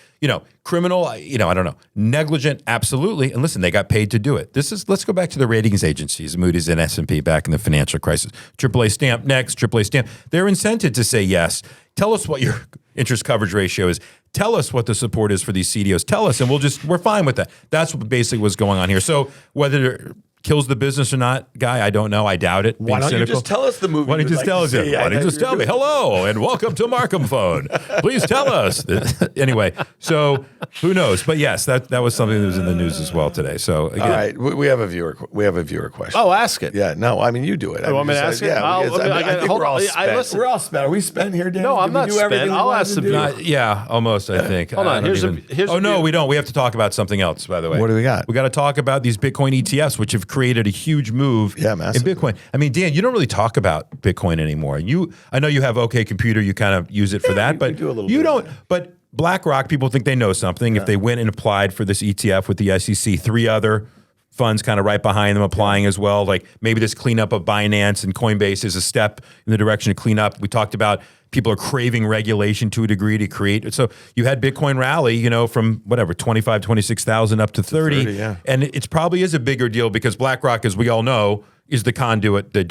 criminal, I don't know. Negligent, absolutely. And listen, they got paid to do it. Let's go back to the ratings agencies, Moody's and S&P back in the financial crisis. AAA stamp next, AAA stamp. They're incented to say yes. Tell us what your interest coverage ratio is. Tell us what the support is for these CDOs. Tell us, and we're fine with that. That's what basically was going on here. So whether it kills the business or not, Guy, I don't know. I doubt it. Why don't you just tell us the movie? Why don't you just tell us? Why don't you just tell me? Hello, and welcome to Markham Phone. Please tell us. Anyway, so who knows? But yes, that was something that was in the news as well today. So again, all right, we have a viewer question. Oh, ask it. Yeah, no, I mean you do it. You want me to ask it? Yeah, I think we're all spent. Listen. We're all spent. Are we spent here, Dan? No, I'm not spent. I'll ask the viewer. Yeah, almost. I think. Hold on. Here's we don't. We have to talk about something else. By the way, what do we got? We got to talk about these Bitcoin ETFs, which have created a huge move in Bitcoin. I mean, Dan, you don't really talk about Bitcoin anymore. I know you have OK Computer. You kind of use it for that, but you don't. But BlackRock, people think they know something. If they went and applied for this ETF with the SEC, 3 other funds kind of right behind them applying as well. Like maybe this cleanup of Binance and Coinbase is a step in the direction of cleanup. We talked about people are craving regulation to a degree to create it. So you had Bitcoin rally, from whatever, 25, 26,000 up to 30. And it probably is a bigger deal because BlackRock, as we all know, is the conduit that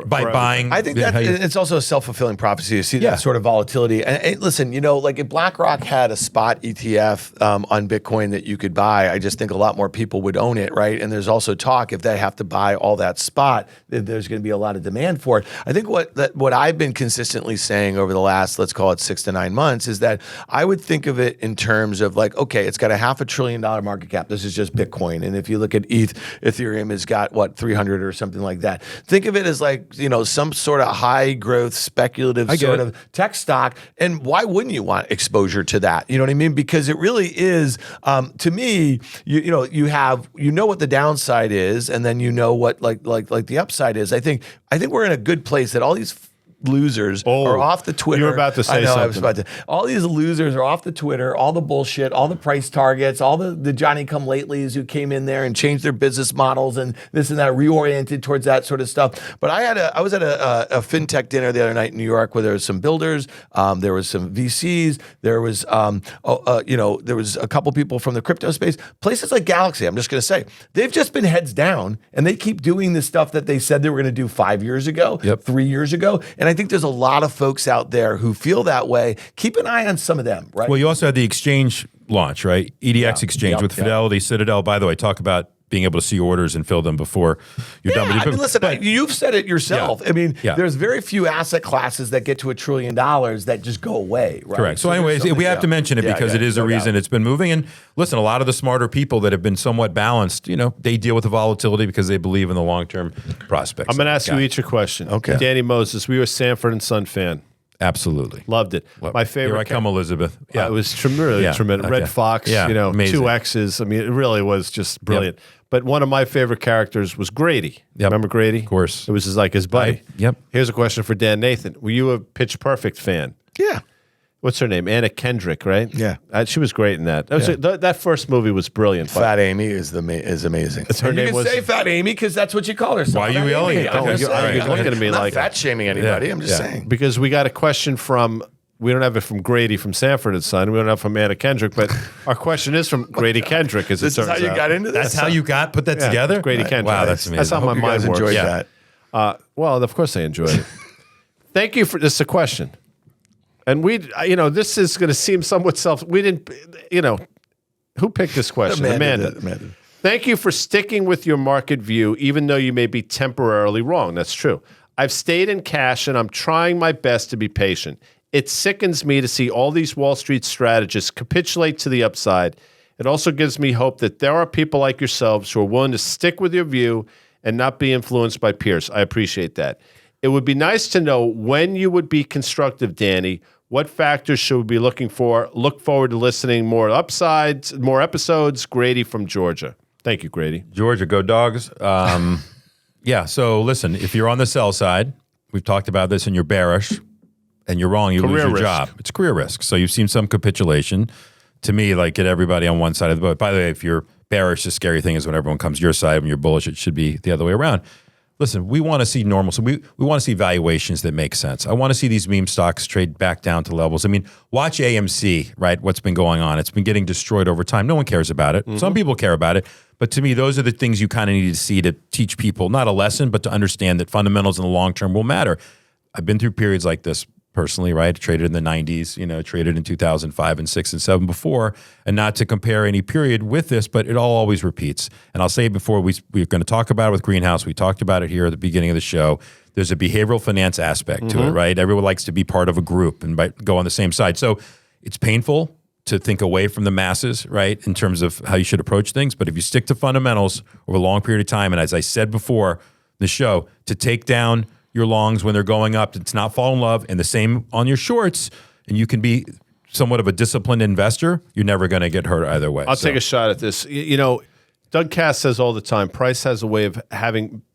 by buying. I think that it's also a self-fulfilling prophecy to see that sort of volatility. And listen, like if BlackRock had a spot ETF on Bitcoin that you could buy, I just think a lot more people would own it, right? And there's also talk if they have to buy all that spot, there's going to be a lot of demand for it. I think what I've been consistently saying over the last, let's call it 6 to 9 months, is that I would think of it in terms of like, okay, it's got a $500 billion market cap. This is just Bitcoin. And if you look at Ethereum has got 300 or something like that. Think of it as like, some sort of high growth, speculative sort of tech stock. And why wouldn't you want exposure to that? You know what I mean? Because it really is, to me, you know what the downside is, and then you know what like the upside is. I think we're in a good place that all these losers are off the Twitter. You were about to say something. I was about to. All these losers are off the Twitter, all the bullshit, all the price targets, all the Johnny-come-latelys who came in there and changed their business models and this and that, reoriented towards that sort of stuff. But I was at a fintech dinner the other night in New York where there was some builders, there was some VCs, there was there was a couple people from the crypto space. Places like Galaxy, I'm just going to say, they've just been heads down and they keep doing the stuff that they said they were going to do 5 years ago, 3 years ago. And I think there's a lot of folks out there who feel that way. Keep an eye on some of them, right? Well, you also had the exchange launch, right? EDX exchange with Fidelity, Citadel. By the way, talk about being able to see orders and fill them before you're done. I mean, listen, you've said it yourself. I mean, there's very few asset classes that get to $1 trillion that just go away, right? Correct. So anyways, we have to mention it because it is a reason it's been moving. And listen, a lot of the smarter people that have been somewhat balanced, they deal with the volatility because they believe in the long-term prospects. I'm going to ask you each a question. Okay. Danny Moses, we were a Sanford & Son fan. Absolutely. Loved it. My favorite. Here I come, Elizabeth. Yeah. It was really tremendous. Okay. Red Fox, amazing. 2 X's. I mean, it really was just brilliant. But one of my favorite characters was Grady. Remember Grady? Of course. It was his buddy. Yep. Here's a question for Dan Nathan. Were you a Pitch Perfect fan? Yeah. What's her name? Anna Kendrick, right? Yeah. She was great in that. That first movie was brilliant. Fat Amy is amazing. Her name was. You can say Fat Amy because that's what you call herself. Why are you yelling? You're looking at me I'm not like fat shaming anybody. I'm just saying. Because we got a question from. We don't have it from Grady from Sanford & Son. We don't have it from Anna Kendrick, but our question is from Grady Kendrick. As it turns out, this is how you got into this. That's how you put that together. Grady Kendrick. Wow, that's amazing. That's how my mind works. Enjoyed that. Well, of course I enjoyed it. Thank you for this. A question, and this is going to seem somewhat We didn't, who picked this question? Amanda. Thank you for sticking with your market view, even though you may be temporarily wrong. That's true. I've stayed in cash, and I'm trying my best to be patient. It sickens me to see all these Wall Street strategists capitulate to the upside. It also gives me hope that there are people like yourselves who are willing to stick with your view and not be influenced by peers. I appreciate that. It would be nice to know when you would be constructive, Danny. What factors should we be looking for? Look forward to listening more upsides, more episodes. Grady from Georgia. Thank you, Grady. Georgia, go Dogs. Yeah, so listen, if you're on the sell side, we've talked about this and you're bearish and you're wrong, you lose your job. It's career risk. So you've seen some capitulation. To me, like get everybody on one side of the boat. By the way, if you're bearish, the scary thing is when everyone comes to your side. When you're bullish, it should be the other way around. Listen, we want to see normal. So we want to see valuations that make sense. I want to see these meme stocks trade back down to levels. I mean, watch AMC, right? What's been going on? It's been getting destroyed over time. No one cares about it. Some people care about it. But to me, those are the things you kind of need to see to teach people, not a lesson, but to understand that fundamentals in the long term will matter. I've been through periods like this personally, right? Traded in the 90s, traded in 2005 and 6 and 7 before, and not to compare any period with this, but it all always repeats. And I'll say before we're going to talk about it with Greenhaus, we talked about it here at the beginning of the show. There's a behavioral finance aspect to it, right? Everyone likes to be part of a group and go on the same side. So it's painful to think away from the masses, right, in terms of how you should approach things. But if you stick to fundamentals over a long period of time, and as I said before the show, to take down your longs when they're going up, to not fall in love, and the same on your shorts, and you can be somewhat of a disciplined investor, you're never going to get hurt either way. I'll take a shot at this. Doug Cass says all the time, price has a way of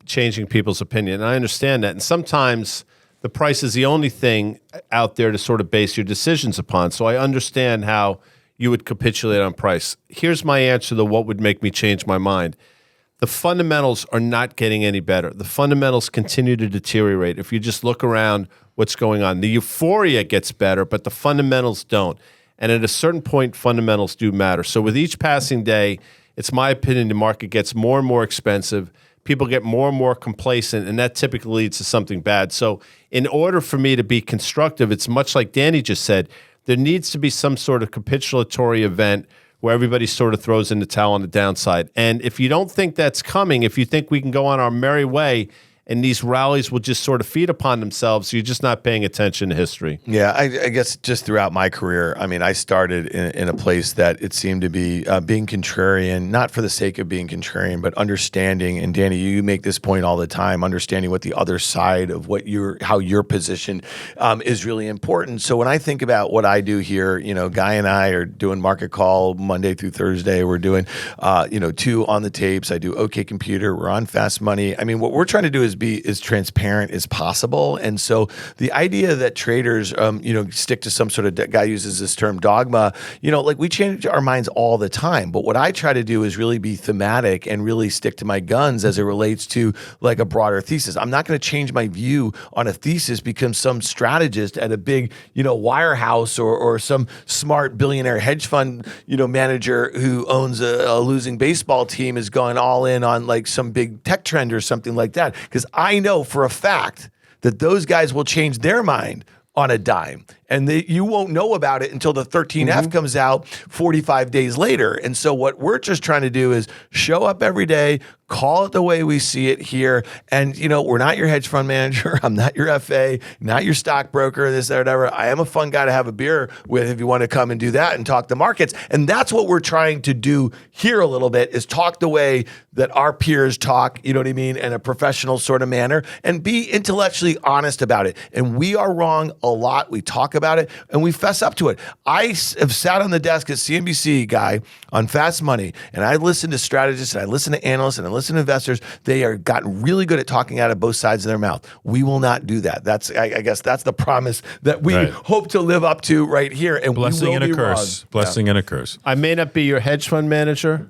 changing people's opinion. And I understand that. And sometimes the price is the only thing out there to sort of base your decisions upon. So I understand how you would capitulate on price. Here's my answer to what would make me change my mind. The fundamentals are not getting any better. The fundamentals continue to deteriorate. If you just look around what's going on, the euphoria gets better, but the fundamentals don't. And at a certain point, fundamentals do matter. So with each passing day, it's my opinion the market gets more and more expensive. People get more and more complacent, and that typically leads to something bad. So in order for me to be constructive, it's much like Danny just said, there needs to be some sort of capitulatory event where everybody sort of throws in the towel on the downside. And if you don't think that's coming, if you think we can go on our merry way and these rallies will just sort of feed upon themselves, you're just not paying attention to history. Yeah, I guess just throughout my career, I mean, I started in a place that it seemed to be being contrarian, not for the sake of being contrarian, but understanding. And Danny, you make this point all the time, understanding what the other side of how you're positioned is really important. So when I think about what I do here, Guy and I are doing market call Monday through Thursday. We're doing, 2 on the tapes. I do OK Computer. We're on Fast Money. I mean, what we're trying to do is be as transparent as possible. And so the idea that traders, stick to some sort of, guy uses this term dogma, we change our minds all the time. But what I try to do is really be thematic and really stick to my guns as it relates to like a broader thesis. I'm not going to change my view on a thesis because some strategist at a big, wirehouse or some smart billionaire hedge fund, manager who owns a losing baseball team is going all in on like some big tech trend or something like that. Because I know for a fact that those guys will change their mind on a dime. And you won't know about it until the 13F comes out 45 days later. And so what we're just trying to do is show up every day, call it the way we see it here. And, we're not your hedge fund manager. I'm not your FA, not your stockbroker, this, that, whatever. I am a fun guy to have a beer with if you want to come and do that and talk the markets. And that's what we're trying to do here a little bit is talk the way that our peers talk, you know what I mean, in a professional sort of manner and be intellectually honest about it. And we are wrong a lot. We talk about it and we fess up to it. I have sat on the desk as CNBC guy on Fast Money and I listen to strategists and I listen to analysts and I listen to investors. They are gotten really good at talking out of both sides of their mouth. We will not do that. I guess that's the promise that we hope to live up to right here. And blessing we will and be a curse. Wrong. Blessing and a curse. I may not be your hedge fund manager.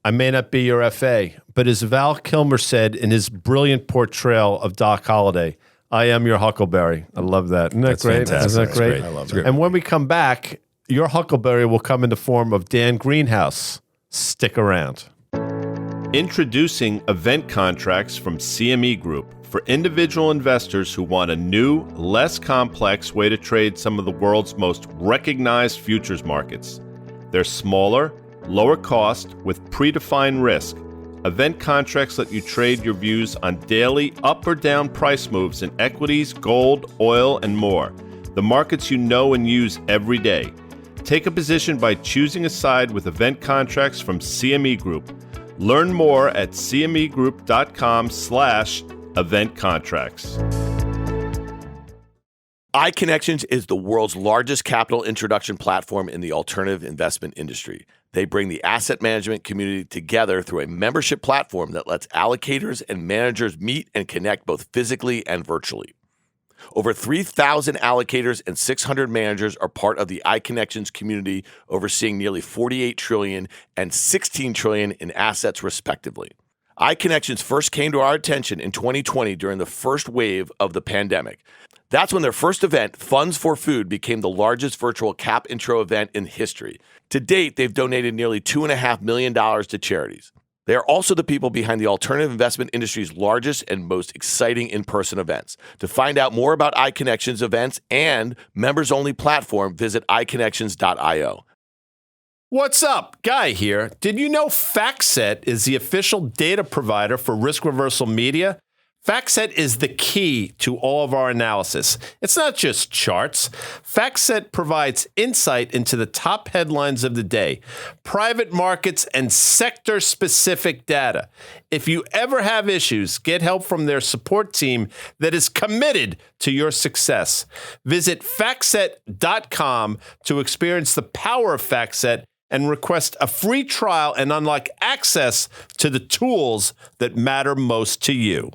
I may not be your FA, but as Val Kilmer said in his brilliant portrayal of Doc Holliday, I am your Huckleberry. I love that. Isn't that That's great? fantastic. Isn't that great? That's great. I love that. And when we come back, your Huckleberry will come in the form of Dan Greenhaus. Stick around. Introducing event contracts from CME Group for individual investors who want a new, less complex way to trade some of the world's most recognized futures markets. They're smaller, lower cost, with predefined risk. Event contracts let you trade your views on daily up or down price moves in equities, gold, oil, and more. The markets you know and use every day. Take a position by choosing a side with event contracts from CME Group. Learn more at cmegroup.com/event contracts. iConnections is the world's largest capital introduction platform in the alternative investment industry. They bring the asset management community together through a membership platform that lets allocators and managers meet and connect both physically and virtually. Over 3,000 allocators and 600 managers are part of the iConnections community, overseeing nearly $48 trillion and $16 trillion in assets, respectively. iConnections first came to our attention in 2020 during the first wave of the pandemic. That's when their first event, Funds for Food, became the largest virtual cap intro event in history. To date, they've donated nearly $2.5 million to charities. They are also the people behind the alternative investment industry's largest and most exciting in-person events. To find out more about iConnections events and members-only platform, visit iConnections.io. What's up? Guy here. Did you know FactSet is the official data provider for risk reversal media? FactSet is the key to all of our analysis. It's not just charts. FactSet provides insight into the top headlines of the day, private markets, and sector-specific data. If you ever have issues, get help from their support team that is committed to your success. Visit FactSet.com to experience the power of FactSet and request a free trial and unlock access to the tools that matter most to you.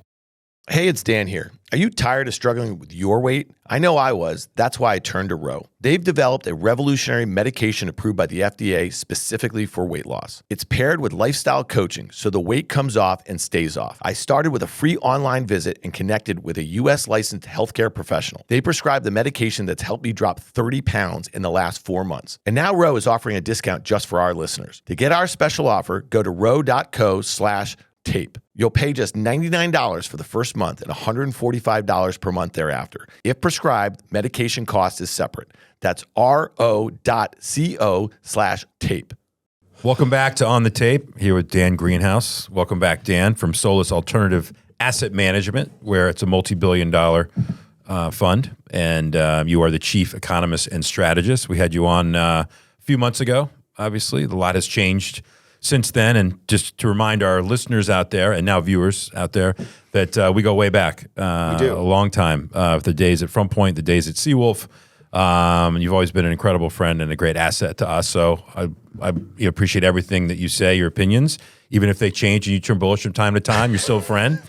Hey, it's Dan here. Are you tired of struggling with your weight? I know I was. That's why I turned to Row. They've developed a revolutionary medication approved by the FDA specifically for weight loss. It's paired with lifestyle coaching, so the weight comes off and stays off. I started with a free online visit and connected with a U.S. licensed healthcare professional. They prescribed the medication that's helped me drop 30 pounds in the last 4 months. And now Row is offering a discount just for our listeners. To get our special offer, go to row.co/tape. You'll pay just $99 for the first month and $145 per month thereafter. If prescribed, medication cost is separate. That's ro.co/tape. Welcome back to On the Tape, here with Dan Greenhaus. Welcome back, Dan, from Solus Alternative Asset Management, where it's a multi-billion-dollar fund, and you are the chief economist and strategist. We had you on a few months ago. Obviously, a lot has changed since then, and just to remind our listeners out there and now viewers out there that we go way back, We do. a long time. The days at Front Point, the days at Seawolf. You've always been an incredible friend and a great asset to us. So I appreciate everything that you say, your opinions, even if they change and you turn bullish from time to time. You're still a friend.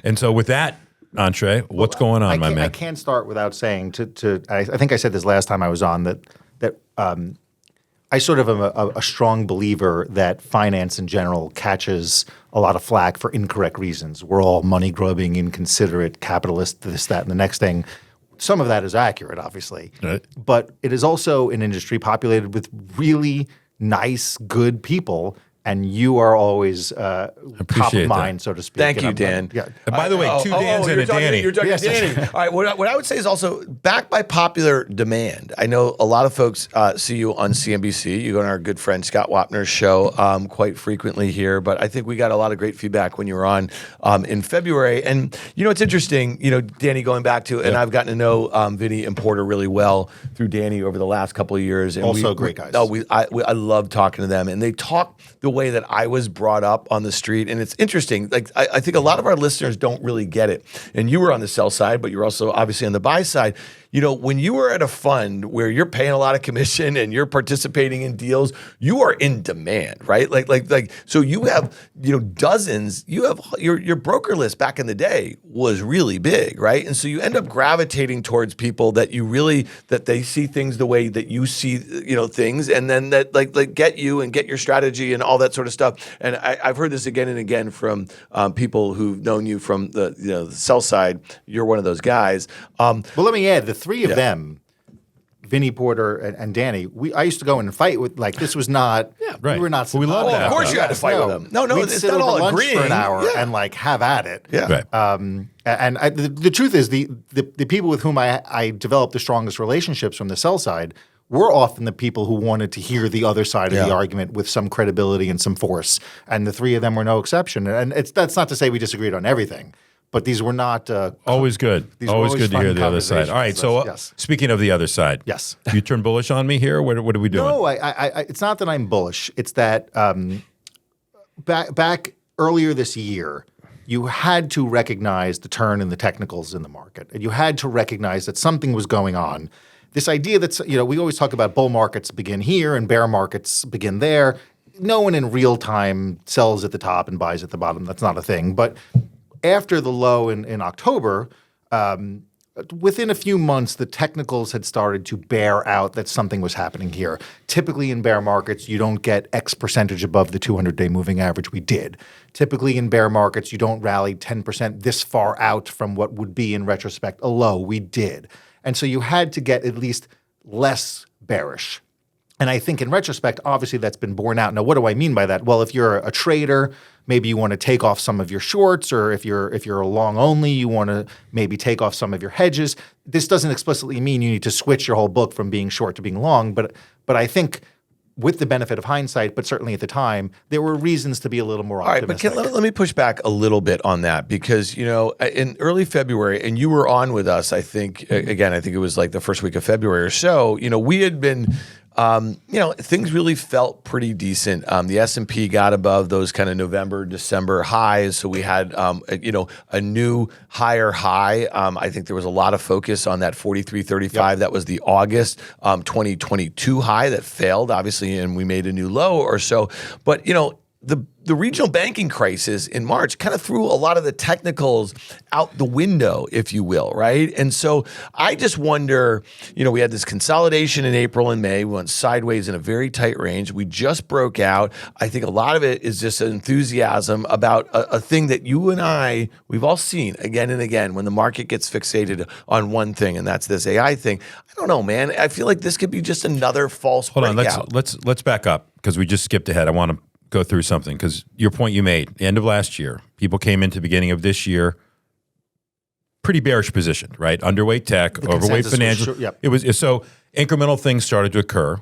And so with that, Entree, what's going on, my man? I can't start without saying I think I said this last time I was on that I sort of am a strong believer that finance in general catches a lot of flack for incorrect reasons. We're all money grubbing, inconsiderate, capitalist, this, that, and the next thing. Some of that is accurate, obviously. Right. But it is also an industry populated with really nice, good people. And you are always top appreciate of mind, that. so to speak. Thank And you, I'm- Dan. Yeah. And by the way, two Dans and a Danny. You're talking Yes. to Danny. All right. What I would say is also backed by popular demand. I know a lot of folks see you on CNBC. You go on our good friend Scott Wapner's show quite frequently here. But I think we got a lot of great feedback when you were on in February. And it's interesting. Danny, going back to, and I've gotten to know Vinny and Porter really well through Danny over the last couple of years. And Also great guys. I love talking to them, and they talk the way that I was brought up on the street. And it's interesting. Like I think a lot of our listeners don't really get it. And you were on the sell side, but you're also obviously on the buy side. When you are at a fund where you're paying a lot of commission and you're participating in deals, you are in demand, right? So you have, dozens. You have your broker list back in the day was really big, right? And so you end up gravitating towards people that they see things the way that you see, things, and then that get you and get your strategy and all that sort of stuff. And I've heard this again and again from people who've known you from the sell side. You're one of those guys. Well, let me add, the three of them, Vinny, Porter, and Danny, I used to go in and fight with, this was not, right. we were not. Well, we love that. Of course you had to fight with them. No, We'd it's sit not over all lunch agreeing. for an hour Yeah. and have at it. Yeah. Right. The truth is the people with whom I developed the strongest relationships from the sell side were often the people who wanted to hear the other side of the argument with some credibility and some force. And the three of them were no exception. And that's not to say we disagreed on everything. But these were not Always good. These were Always always good to fun hear the other side. All right. So Yes. speaking of the other side, Yes. you turn bullish on me here. What are we doing? No, it's not that I'm bullish. It's that back earlier this year, you had to recognize the turn in the technicals in the market, and you had to recognize that something was going on. This idea that, we always talk about bull markets begin here and bear markets begin there. No one in real time sells at the top and buys at the bottom. That's not a thing. But after the low in October, within a few months, the technicals had started to bear out that something was happening here. Typically in bear markets, you don't get X percentage above the 200-day moving average. We did. Typically in bear markets, you don't rally 10% this far out from what would be in retrospect a low. We did. And so you had to get at least less bearish. And I think in retrospect, obviously that's been borne out. Now, what do I mean by that? Well, if you're a trader, maybe you want to take off some of your shorts, or if you're a long only, you want to maybe take off some of your hedges. This doesn't explicitly mean you need to switch your whole book from being short to being long, but I think with the benefit of hindsight, but certainly at the time, there were reasons to be a little more optimistic. All right, but let me push back a little bit on that, because, in early February, and you were on with us, I think it was like the first week of February or so, we had been, things really felt pretty decent. The S&P got above those kind of November, December highs. So we had, a new higher high. I think there was a lot of focus on that 43.35. Yep. That was the August 2022 high that failed, obviously, and we made a new low or so. But, the regional banking crisis in March kind of threw a lot of the technicals out the window, if you will, right? And so I just wonder, we had this consolidation in April and May. We went sideways in a very tight range. We just broke out. I think a lot of it is just enthusiasm about a thing that you and I, we've all seen again and again when the market gets fixated on one thing, and that's this AI thing. I don't know, man. I feel like this could be just another false breakout. Hold on, let's back up, because we just skipped ahead. I want to go through something, because your point you made, the end of last year, people came into the beginning of this year pretty bearish positioned, right? Underweight tech, overweight financial. It was so incremental things started to occur.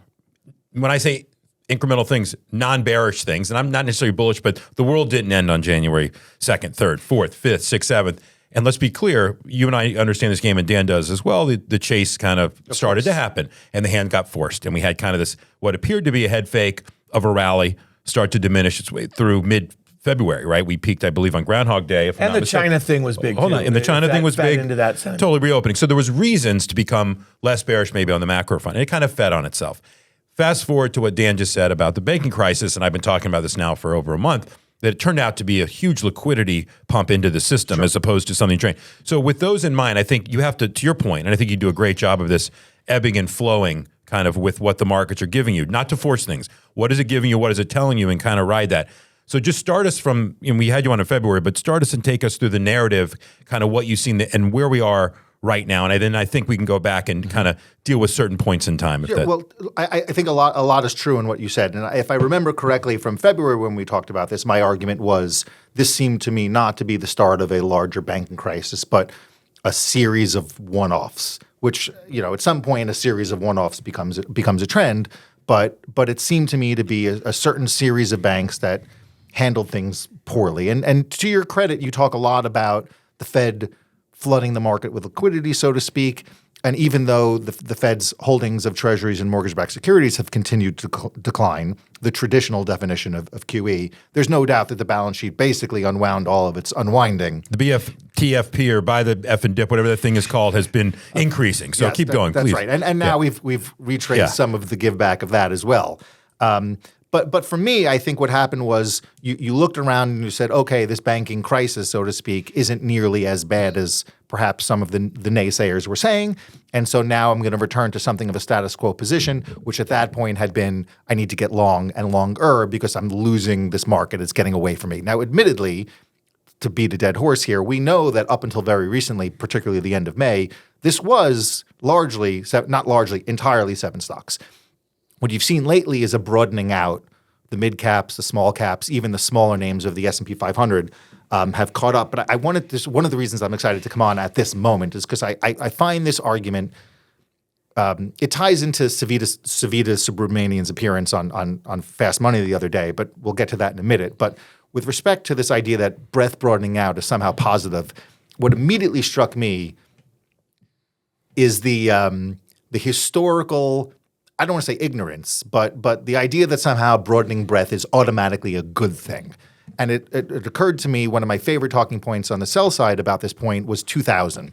When I say incremental things, non-bearish things, and I'm not necessarily bullish, but the world didn't end on January 2nd, 3rd, 4th, 5th, 6th, 7th. And let's be clear, you and I understand this game, and Dan does as well. The chase kind of started to happen, and the hand got forced. And we had kind of this, what appeared to be a head fake of a rally, start to diminish its way through mid-February, right? We peaked, I believe, on Groundhog Day. And the China thing was big, Hold on. And the China thing was big. Into that totally reopening. So there was reasons to become less bearish maybe on the macro front. And it kind of fed on itself. Fast forward to what Dan just said about the banking crisis, and I've been talking about this now for over a month, that it turned out to be a huge liquidity pump into the system as opposed to something drained. So with those in mind, I think you have to your point, and I think you do a great job of this ebbing and flowing kind of with what the markets are giving you, not to force things. What is it giving you? What is it telling you? And kind of ride that. So just start us from, we had you on in February, but start us and take us through the narrative, kind of what you've seen and where we are right now. And then I think we can go back and kind of deal with certain points in time. Well, I think a lot is true in what you said. And if I remember correctly from February when we talked about this, my argument was this seemed to me not to be the start of a larger banking crisis, but a series of one-offs, which, at some point a series of one-offs becomes a trend. But it seemed to me to be a certain series of banks that handled things poorly. And to your credit, you talk a lot about the Fed flooding the market with liquidity, so to speak. And even though the Fed's holdings of treasuries and mortgage-backed securities have continued to decline, the traditional definition of QE, there's no doubt that the balance sheet basically unwound all of its unwinding. The TFP, or buy the F and dip, whatever that thing is called, has been increasing. So keep going, that's please. That's right. And now we've retraced some of the give back of that as well. But for me, I think what happened was you looked around and you said, okay, this banking crisis, so to speak, isn't nearly as bad as perhaps some of the naysayers were saying. And so now I'm going to return to something of a status quo position, which at that point had been, I need to get long and longer because I'm losing this market. It's getting away from me. Now, admittedly, to beat a dead horse here, we know that up until very recently, particularly the end of May, this was entirely 7 stocks. What you've seen lately is a broadening out. The mid caps, the small caps, even the smaller names of the S&P 500 have caught up. But I wanted this. One of the reasons I'm excited to come on at this moment is because I find this argument. It ties into Savita Subramanian's appearance on Fast Money the other day, but we'll get to that in a minute. But with respect to this idea that breadth broadening out is somehow positive, what immediately struck me is the historical I don't want to say ignorance, but the idea that somehow broadening breadth is automatically a good thing. And it occurred to me, one of my favorite talking points on the sell side about this point was 2000.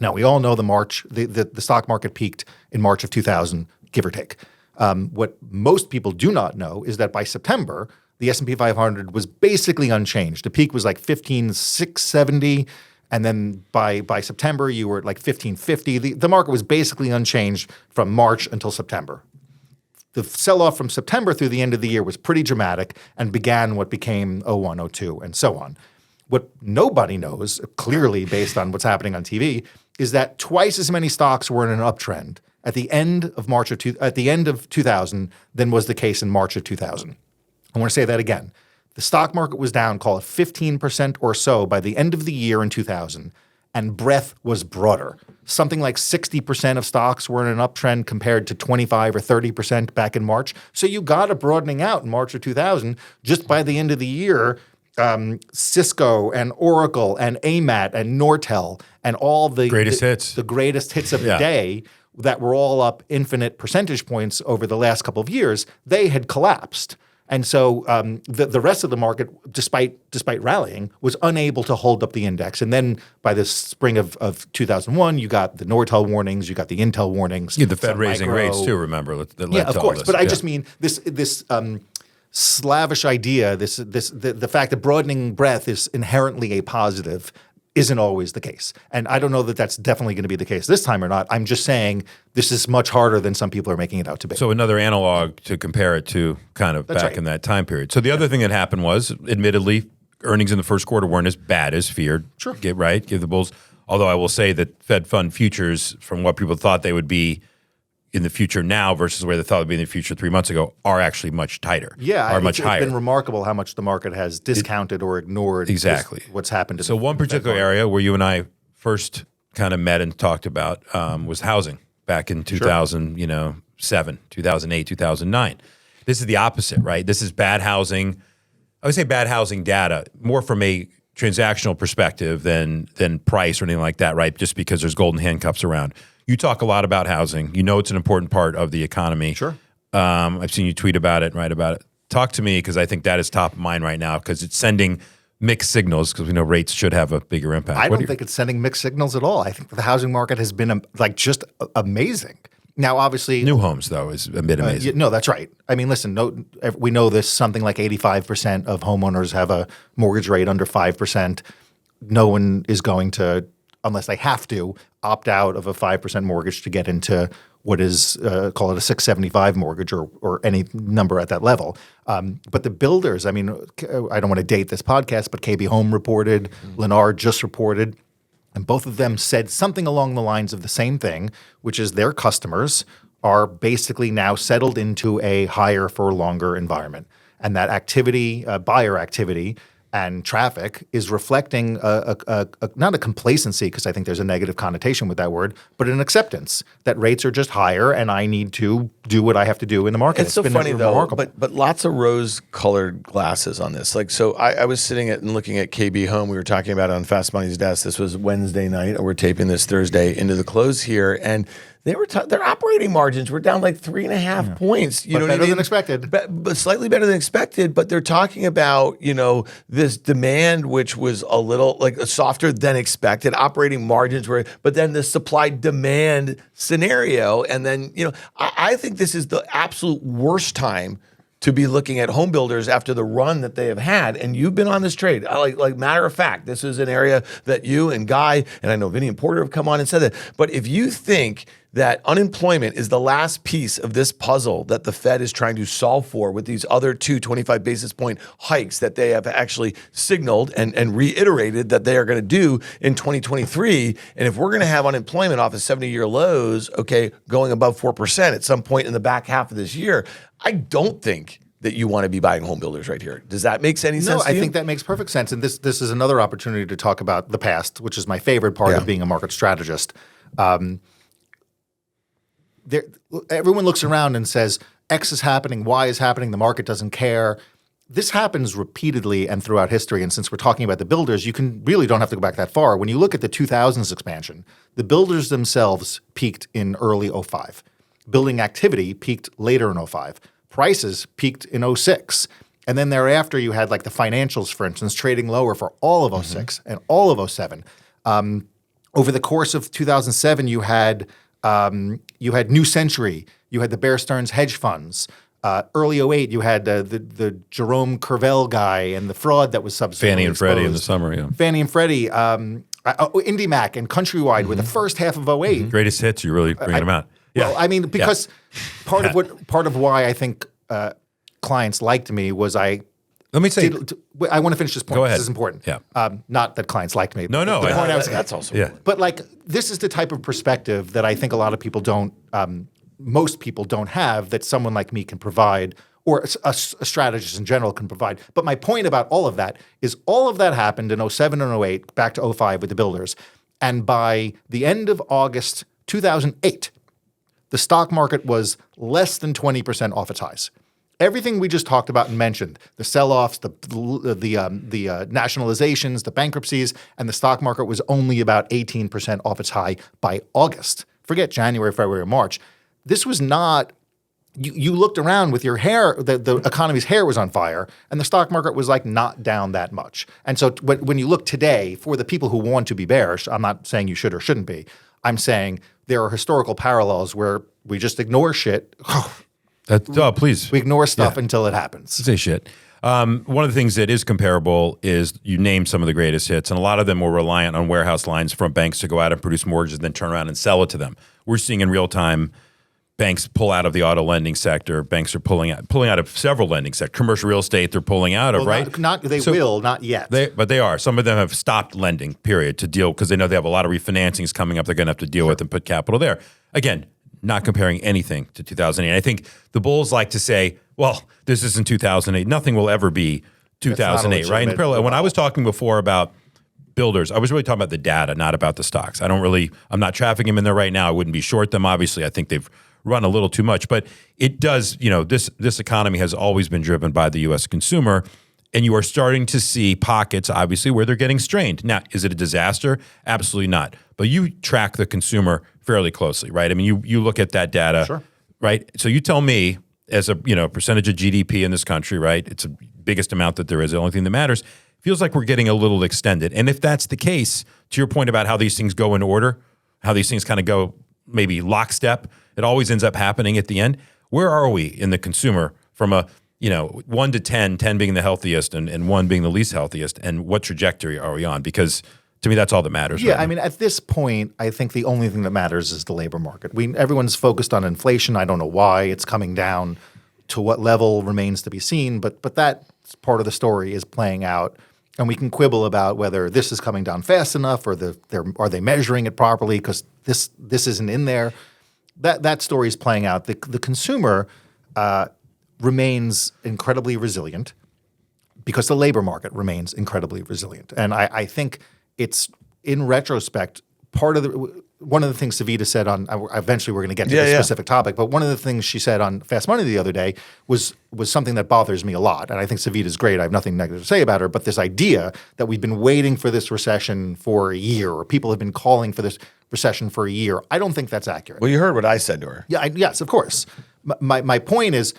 Now, we all know the stock market peaked in March of 2000, give or take. What most people do not know is that by September, the S&P 500 was basically unchanged. The peak was like 15,670, and then by September, you were at like 1550. The market was basically unchanged from March until September. The sell-off from September through the end of the year was pretty dramatic and began what became 01, 02, and so on. What nobody knows, clearly based on what's happening on TV, is that twice as many stocks were in an uptrend at the end of 2000 than was the case in March of 2000. I want to say that again. The stock market was down, call it 15% or so by the end of the year in 2000, and breadth was broader. Something like 60% of stocks were in an uptrend compared to 25 or 30% back in March. So you got a broadening out in March of 2000. Just by the end of the year, Cisco and Oracle and AMAT and Nortel and all the greatest hits of the day that were all up infinite percentage points over the last couple of years, they had collapsed. And so the rest of the market, despite rallying, was unable to hold up the index. And then by the spring of 2001, you got the Nortel warnings, you got the Intel warnings. Yeah, the Fed raising rates too, remember? That led of to course. all this. But I just mean this slavish idea, the fact that broadening breadth is inherently a positive isn't always the case. And I don't know that that's definitely going to be the case this time or not. I'm just saying this is much harder than some people are making it out to be. So another analog to compare it to kind of back in that time period. So the other thing that happened was, admittedly, earnings in the first quarter weren't as bad as feared. Sure. Give the bulls. Although I will say that Fed fund futures, from what people thought they would be in the future now versus where they thought they'd be in the future 3 months ago, are actually much tighter. Yeah, much higher. It's been remarkable how much the market has discounted or ignored what's happened to So one particular area where you and I first kind of met and talked about was housing back in 2007, 2008, 2009. This is the opposite, right? This is bad housing. I would say bad housing data, more from a transactional perspective than price or anything like that, right? Just because there's golden handcuffs around. You talk a lot about housing. You know it's an important part of the economy. Sure. I've seen you tweet about it and write about it. Talk to me, because I think that is top of mind right now, because it's sending mixed signals, because we know rates should have a bigger impact. I don't think it's sending mixed signals at all. I think the housing market has been just amazing. Now, obviously, new homes, though, is a bit amazing. No, that's right. I mean, listen, we know this. Something like 85% of homeowners have a mortgage rate under 5%. No one is going to, unless they have to, opt out of a 5% mortgage to get into what is, call it a 675 mortgage or any number at that level. But the builders, I mean, I don't want to date this podcast, but KB Home reported, Lennar just reported, and both of them said something along the lines of the same thing, which is their customers are basically now settled into a higher for longer environment. And that activity, buyer activity, and traffic is reflecting not a complacency, because I think there's a negative connotation with that word, but an acceptance that rates are just higher and I need to do what I have to do in the market. It's so funny though, but lots of rose-colored glasses on this. Like, so I was sitting and looking at KB Home. We were talking about it on Fast Money's desk. This was Wednesday night, and we're taping this Thursday into the close here, and their operating margins were down like 3.5 points. You know, better than expected. But slightly better than expected. But they're talking about, you know, this demand, which was a little like softer than expected. Operating margins were, but then the supply demand scenario, and then, you know, I think this is the absolute worst time to be looking at home builders after the run that they have had. And you've been on this trade. Like matter of fact, this is an area that you and Guy, and I know Vinny and Porter have come on and said that. But if you think that unemployment is the last piece of this puzzle that the Fed is trying to solve for with these other 25 basis point hikes that they have actually signaled and reiterated that they are going to do in 2023. And if we're going to have unemployment off of 70-year lows, okay, going above 4% at some point in the back half of this year, I don't think that you want to be buying home builders right here. Does that make any sense to you? I think that makes perfect sense. And this is another opportunity to talk about the past, which is my favorite part of being a market strategist. Everyone looks around and says, X is happening, Y is happening, the market doesn't care. This happens repeatedly and throughout history. And since we're talking about the builders, you really don't have to go back that far. When you look at the 2000s expansion, the builders themselves peaked in early 05. building activity peaked later in 05. Prices peaked in 06. And then thereafter, you had like the financials, for instance, trading lower for all of 06 and all of 07. Over the course of 2007, you had New Century, you had the Bear Stearns hedge funds. Early 08, you had the Jerome Curvell guy and the fraud that was subsequently Fannie and Freddie in the exposed. summer, yeah. Fannie and Freddie, IndyMac and Countrywide were the first half of 08. Greatest hits, you really bring them out. Yeah. Well, I mean, because part of why I think clients liked me was I want to finish this point. Go ahead. This is important. Yeah. Not that clients liked me. No. The point I was, That's also Yeah. but like this is the type of perspective that I think a lot of people don't, most people don't have, that someone like me can provide, or a strategist in general can provide. But my point about all of that is all of that happened in 07 and 08, back to 05 with the builders. And by the end of August 2008, the stock market was less than 20% off its highs. Everything we just talked about and mentioned, the sell-offs, the nationalizations, the bankruptcies, and the stock market was only about 18% off its high by August. Forget January, February, March. This was not – you looked around with your hair – the economy's hair was on fire, and the stock market was like not down that much. And so when you look today, for the people who want to be bearish, I'm not saying you should or shouldn't be. I'm saying there are historical parallels where we just ignore shit. Please. We ignore stuff until it happens. Say shit. One of the things that is comparable is you named some of the greatest hits, and a lot of them were reliant on warehouse lines from banks to go out and produce mortgages and then turn around and sell it to them. We're seeing in real time banks pull out of the auto lending sector. Banks are pulling out of several lending sectors. Commercial real estate they're pulling out of, right? Not yet. But they are. Some of them have stopped lending, period, to deal because they know they have a lot of refinancings coming up they're going to have to deal with and put capital there. Again, not comparing anything to 2008. I think the bulls like to say, well, this isn't 2008. Nothing will ever be 2008, right? And when I was talking before about builders, I was really talking about the data, not about the stocks. I'm not trafficking them in there right now. I wouldn't be short them. Obviously, I think they've run a little too much, but it does, this economy has always been driven by the U.S. consumer, and you are starting to see pockets, obviously, where they're getting strained. Now, is it a disaster? Absolutely not. But you track the consumer fairly closely, right? I mean, you look at that data, right? So you tell me, as a percentage of GDP in this country, right? It's the biggest amount that there is. The only thing that matters. Feels like we're getting a little extended. And if that's the case, to your point about how these things go in order, how these things kind of go maybe lockstep, it always ends up happening at the end. Where are we in the consumer from a 1 to 10, 10 being the healthiest and 1 being the least healthiest, and what trajectory are we on? Because to me, that's all that matters. Yeah, right I mean, at this point, I think the only thing that matters is the labor market. Everyone's focused on inflation. I don't know why it's coming down. To what level remains to be seen, but that part of the story is playing out, and we can quibble about whether this is coming down fast enough, or are they measuring it properly because this isn't in there. That story is playing out. The consumer remains incredibly resilient because the labor market remains incredibly resilient. And I think it's, in retrospect, one of the things Savita said on, eventually we're going to get to this specific topic, but one of the things she said on Fast Money the other day was something that bothers me a lot. And I think Savita's great. I have nothing negative to say about her, but this idea that we've been waiting for this recession for a year, or people have been calling for this recession for a year, I don't think that's accurate. Well, you heard what I said to her. Yeah, yes, of course. My point is,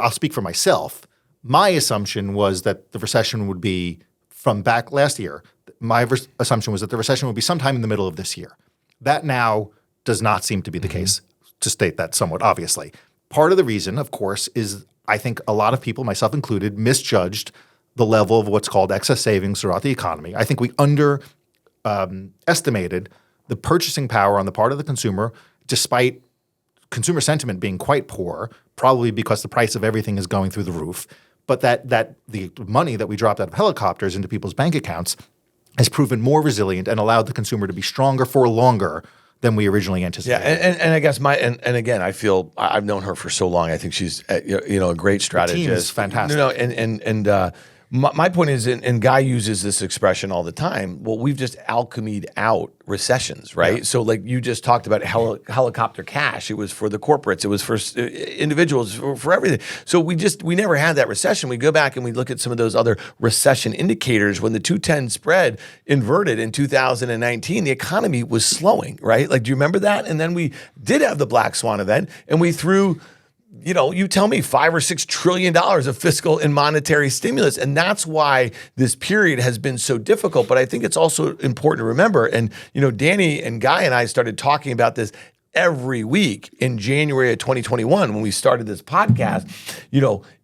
I'll speak for myself. My assumption was that the recession would be from back last year. My assumption was that the recession would be sometime in the middle of this year. That now does not seem to be the case, to state that somewhat obviously. Part of the reason, of course, is I think a lot of people, myself included, misjudged the level of what's called excess savings throughout the economy. I think we underestimated the purchasing power on the part of the consumer, despite consumer sentiment being quite poor, probably because the price of everything is going through the roof. But that the money that we dropped out of helicopters into people's bank accounts has proven more resilient and allowed the consumer to be stronger for longer than we originally anticipated. Yeah, and I guess and again, I feel I've known her for so long. I think she's a great strategist. The team is fantastic. And My point is, and Guy uses this expression all the time, well, we've just alchemied out recessions, right? Yeah. So like you just talked about helicopter cash. It was for the corporates. It was for individuals, for everything. So we never had that recession. We go back and we look at some of those other recession indicators. When the 210 spread inverted in 2019, the economy was slowing, right? Like, do you remember that? And then we did have the black swan event, and we threw, you tell me, $5 or $6 trillion of fiscal and monetary stimulus. And that's why this period has been so difficult. But I think it's also important to remember, and, Danny and Guy and I started talking about this every week in January of 2021 when we started this podcast.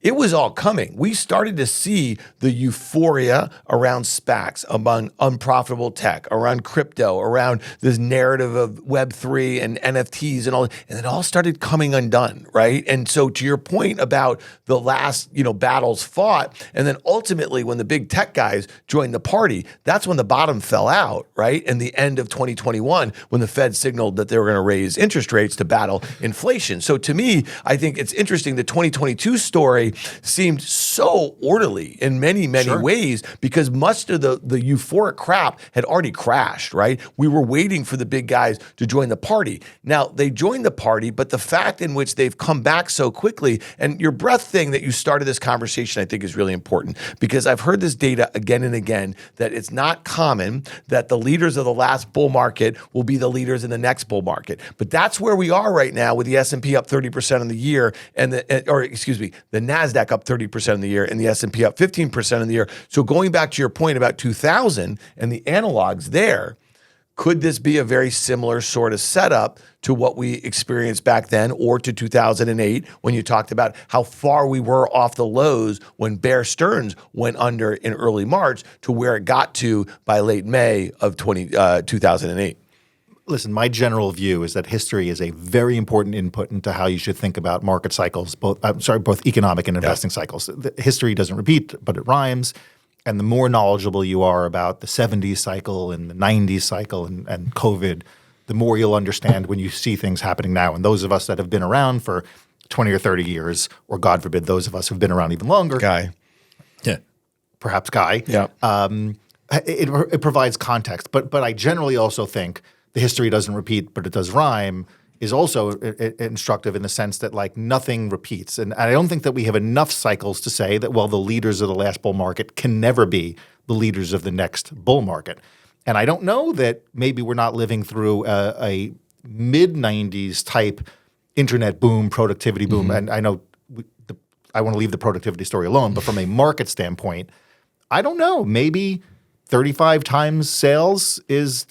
It was all coming. We started to see the euphoria around SPACs, among unprofitable tech, around crypto, around this narrative of Web3 and NFTs and all, and it all started coming undone, right? And so to your point about the last, battles fought, and then ultimately when the big tech guys joined the party, that's when the bottom fell out, right? In the end of 2021, when the Fed signaled that they were going to raise interest rates to battle inflation. So to me, I think it's interesting, the 2022 story seemed so orderly in many ways, because much of the euphoric crap had already crashed, right? We were waiting for the big guys to join the party. Now, they joined the party, but the fact in which they've come back so quickly, and your breadth thing that you started this conversation, I think is really important, because I've heard this data again and again, that it's not common that the leaders of the last bull market will be the leaders in the next bull market. But that's where we are right now, with the S&P up 30% in the year, and the NASDAQ up 30% in the year, and the S&P up 15% in the year. So going back to your point about 2000 and the analogs there, could this be a very similar sort of setup to what we experienced back then, or to 2008 when you talked about how far we were off the lows when Bear Stearns went under in early March to where it got to by late May of 2008? Listen, my general view is that history is a very important input into how you should think about market cycles, both economic and investing cycles. History doesn't repeat, but it rhymes. And the more knowledgeable you are about the 70s cycle and the 90s cycle and COVID, the more you'll understand when you see things happening now. And those of us that have been around for 20 or 30 years, or God forbid, those of us who've been around even longer. Guy. Yeah. Perhaps Guy. Yeah. It provides context. But I generally also think the history doesn't repeat, but it does rhyme, is also instructive in the sense that like nothing repeats. And I don't think that we have enough cycles to say that, well, the leaders of the last bull market can never be the leaders of the next bull market. And I don't know that maybe we're not living through a mid-90s type internet boom, productivity boom. Mm-hmm. And I know I want to leave the productivity story alone, but from a market standpoint, I don't know, maybe 35 times sales is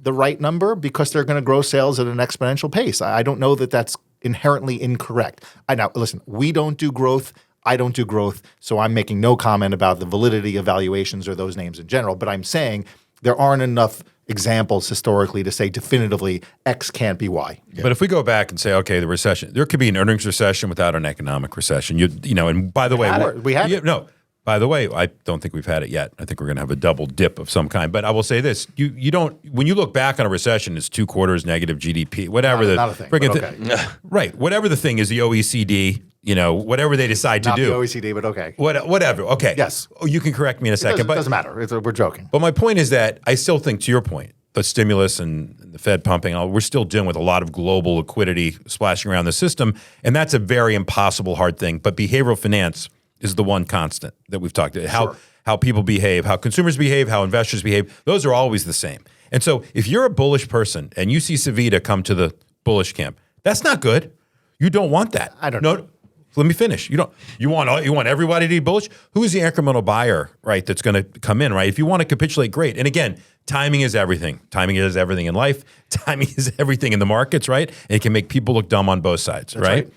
the right number because they're going to grow sales at an exponential pace. I don't know that that's inherently incorrect. Now, listen, we don't do growth. I don't do growth. So I'm making no comment about the validity of valuations or those names in general. But I'm saying there aren't enough examples historically to say definitively X can't be Y. Yeah. But if we go back and say, okay, the recession, there could be an earnings recession without an economic recession. And by the way, we had it. No. By the way, I don't think we've had it yet. I think we're going to have a double dip of some kind. But I will say this: you don't. When you look back on a recession, it's 2 quarters negative GDP, whatever not a thing, okay. Right? Whatever the thing is, the OECD. Whatever they decide to not do. Not the OECD, but okay. Whatever. Okay. Yes. You can correct me in a second. It doesn't matter. We're joking. But my point is that I still think, to your point, the stimulus and the Fed pumping, we're still dealing with a lot of global liquidity splashing around the system, and that's a very impossible, hard thing. But behavioral finance is the one constant that we've talked about. How people behave, how consumers behave, how investors behave, those are always the same. And so if you're a bullish person and you see Savita come to the bullish camp, that's not good. You don't want that. I don't know. Let me finish. You want everybody to be bullish? Who is the incremental buyer, right, that's going to come in, right? If you want to capitulate, great. And again, timing is everything. Timing is everything in life. Timing is everything in the markets, right? And it can make people look dumb on both sides, right?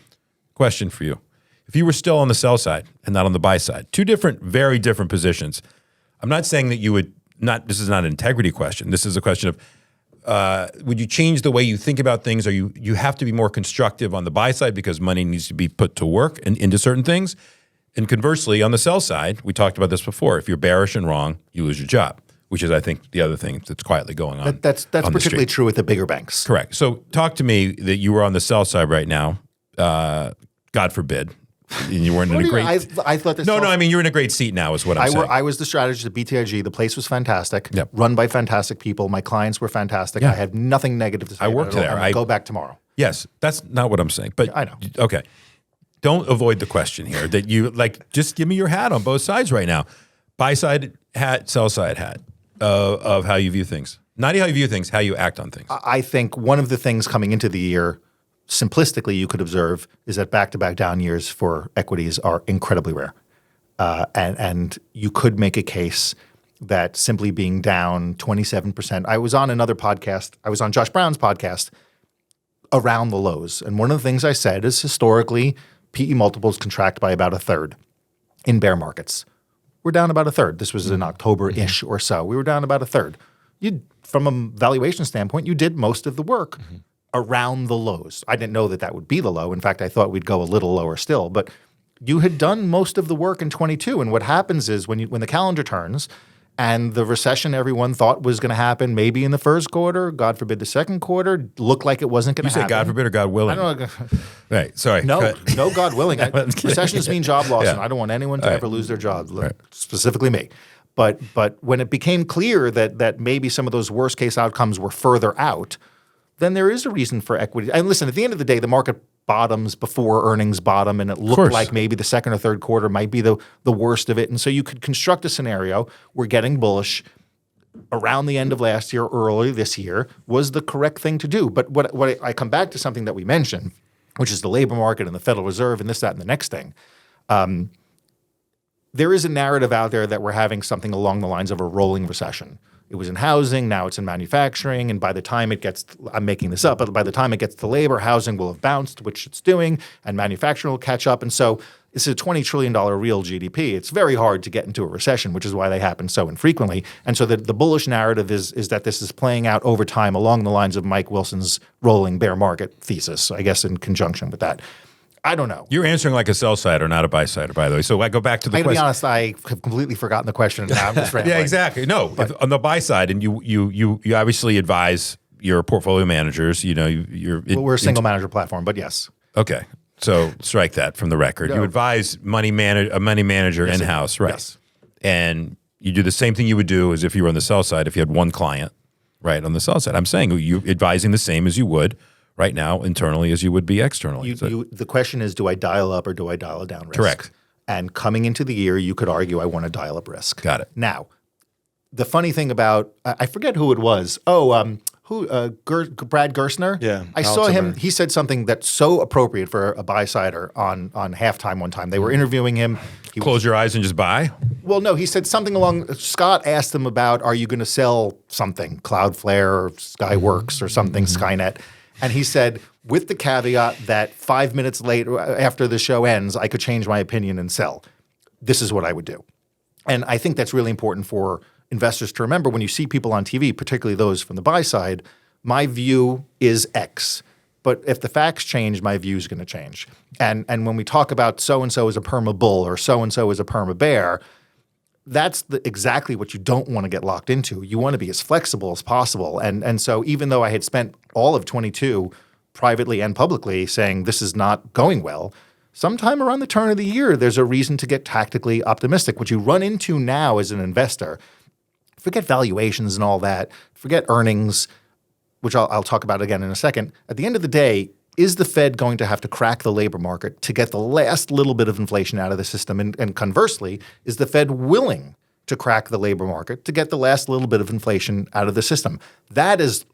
Question for you. If you were still on the sell side and not on the buy side, two very different positions. I'm not saying that you would not, this is not an integrity question. This is a question of, would you change the way you think about things? Or you have to be more constructive on the buy side because money needs to be put to work and into certain things? And conversely, on the sell side, we talked about this before. If you're bearish and wrong, you lose your job, which is, I think, the other thing that's quietly going on. That's particularly true with the bigger banks. Correct. So talk to me that you were on the sell side right now, God forbid, And you weren't in a great. I thought this. No, I mean, you're in a great seat now. Is what I'm saying. I was the strategist at BTIG. The place was fantastic. Yep. Run by fantastic people. My clients were fantastic. Yeah. I had nothing negative to say. I worked there. I go back tomorrow. Yes, that's not what I'm saying. But I know. Okay, don't avoid the question here. That you like. Just give me your hat on both sides right now. Buy side hat, sell side hat of how you view things. Not how you view things, how you act on things. I think one of the things coming into the year, simplistically, you could observe is that back-to-back down years for equities are incredibly rare. And you could make a case that simply being down 27%. I was on another podcast. I was on Josh Brown's podcast around the lows. And one of the things I said is historically, PE multiples contract by about a third in bear markets. We're down about a third. This was in October-ish or so. We were down about a third. From a valuation standpoint, you did most of the work around the lows. I didn't know that would be the low. In fact, I thought we'd go a little lower still. But you had done most of the work in 22. And what happens is when the calendar turns and the recession everyone thought was going to happen maybe in the first quarter, God forbid the second quarter, looked like it wasn't going to happen. You say God forbid or God willing? I don't know. Right, sorry. No, God willing. Recessions mean job loss, Yeah. and I don't want anyone to ever lose their jobs, specifically me. But when it became clear that maybe some of those worst case outcomes were further out, then there is a reason for equity. And listen, at the end of the day, the market bottoms before earnings bottom, and it looked like maybe the second or third quarter might be the worst of it. And so you could construct a scenario where getting bullish around the end of last year, early this year, was the correct thing to do. But what I come back to something that we mentioned, which is the labor market and the Federal Reserve and this, that, and the next thing. There is a narrative out there that we're having something along the lines of a rolling recession. It was in housing, now it's in manufacturing, and by the time it gets, I'm making this up, but by the time it gets to labor, housing will have bounced, which it's doing, and manufacturing will catch up. And so this is a $20 trillion real GDP. It's very hard to get into a recession, which is why they happen so infrequently. And so the bullish narrative is that this is playing out over time along the lines of Mike Wilson's rolling bear market thesis, I guess in conjunction with that. I don't know. You're answering like a sell sider, not a buy sider, by the way. So I go back to the question. To be honest, I have completely forgotten the question. Now I'm just rambling. Yeah, exactly. No, on the buy side, and you obviously advise your portfolio managers. You know, we're a single manager platform, but yes. Okay, so strike that from the record. No. You advise a money manager in-house, right? Yes. And you do the same thing you would do as if you were on the sell side if you had one client, right, on the sell side. I'm saying you advising the same as you would right now internally as you would be externally. The question is, do I dial up or do I dial down risk? Correct. And coming into the year, you could argue I want to dial up risk. Got it. Now, the funny thing about I forget who it was. Brad Gerstner? Yeah. I saw him. He said something that's so appropriate for a buy-sider on halftime one time. They were interviewing him. Close your eyes and just buy? Well, no. He said something along – Scott asked him about, are you going to sell something, Cloudflare or Skyworks or something, Skynet? And he said, with the caveat that 5 minutes later, after the show ends, I could change my opinion and sell. This is what I would do. And I think that's really important for investors to remember when you see people on TV, particularly those from the buy side. My view is X. But if the facts change, my view is going to change. And when we talk about so-and-so is a perma bull or so-and-so is a perma bear, that's exactly what you don't want to get locked into. You want to be as flexible as possible. And so even though I had spent all of 22 privately and publicly saying this is not going well, sometime around the turn of the year, there's a reason to get tactically optimistic. What you run into now as an investor, forget valuations and all that, forget earnings, which I'll talk about again in a second. At the end of the day, is the Fed going to have to crack the labor market to get the last little bit of inflation out of the system? And conversely, is the Fed willing to crack the labor market to get the last little bit of inflation out of the system? That is,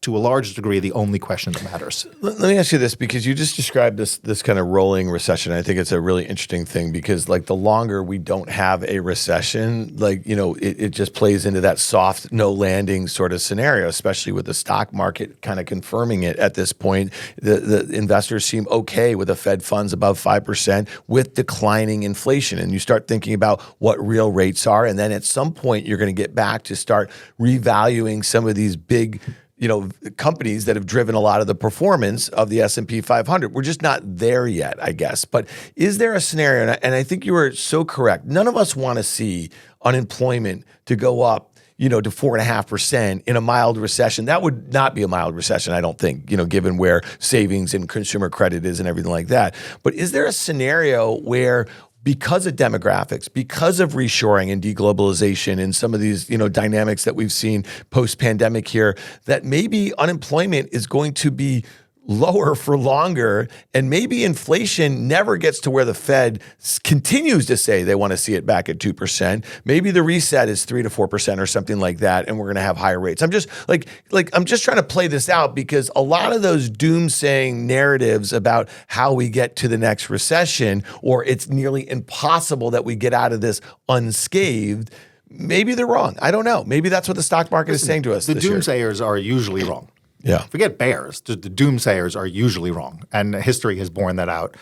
to a large degree, the only question that matters. Let me ask you this, because you just described this kind of rolling recession. I think it's a really interesting thing because, like, the longer we don't have a recession, like, you know, it just plays into that soft no landing sort of scenario, especially with the stock market kind of confirming it at this point. The investors seem okay with the Fed funds above 5% with declining inflation. And you start thinking about what real rates are. And then at some point, you're going to get back to start revaluing some of these big, you know, companies that have driven a lot of the performance of the S&P 500. We're just not there yet, I guess. But is there a scenario, and I think you were so correct, none of us want to see unemployment to go up, to 4.5% in a mild recession. That would not be a mild recession, I don't think, given where savings and consumer credit is and everything like that. But is there a scenario where, because of demographics, because of reshoring and deglobalization and some of these, dynamics that we've seen post-pandemic here, that maybe unemployment is going to be lower for longer, and maybe inflation never gets to where the Fed continues to say they want to see it back at 2%. Maybe the reset is 3 to 4% or something like that, and we're going to have higher rates. I'm just I'm just trying to play this out, because a lot of those doomsaying narratives about how we get to the next recession, or it's nearly impossible that we get out of this unscathed, maybe they're wrong. I don't know. Maybe that's what the stock market is saying to us. The this year. doomsayers are usually wrong. Yeah. Forget bears. The doomsayers are usually wrong, and history has borne that out.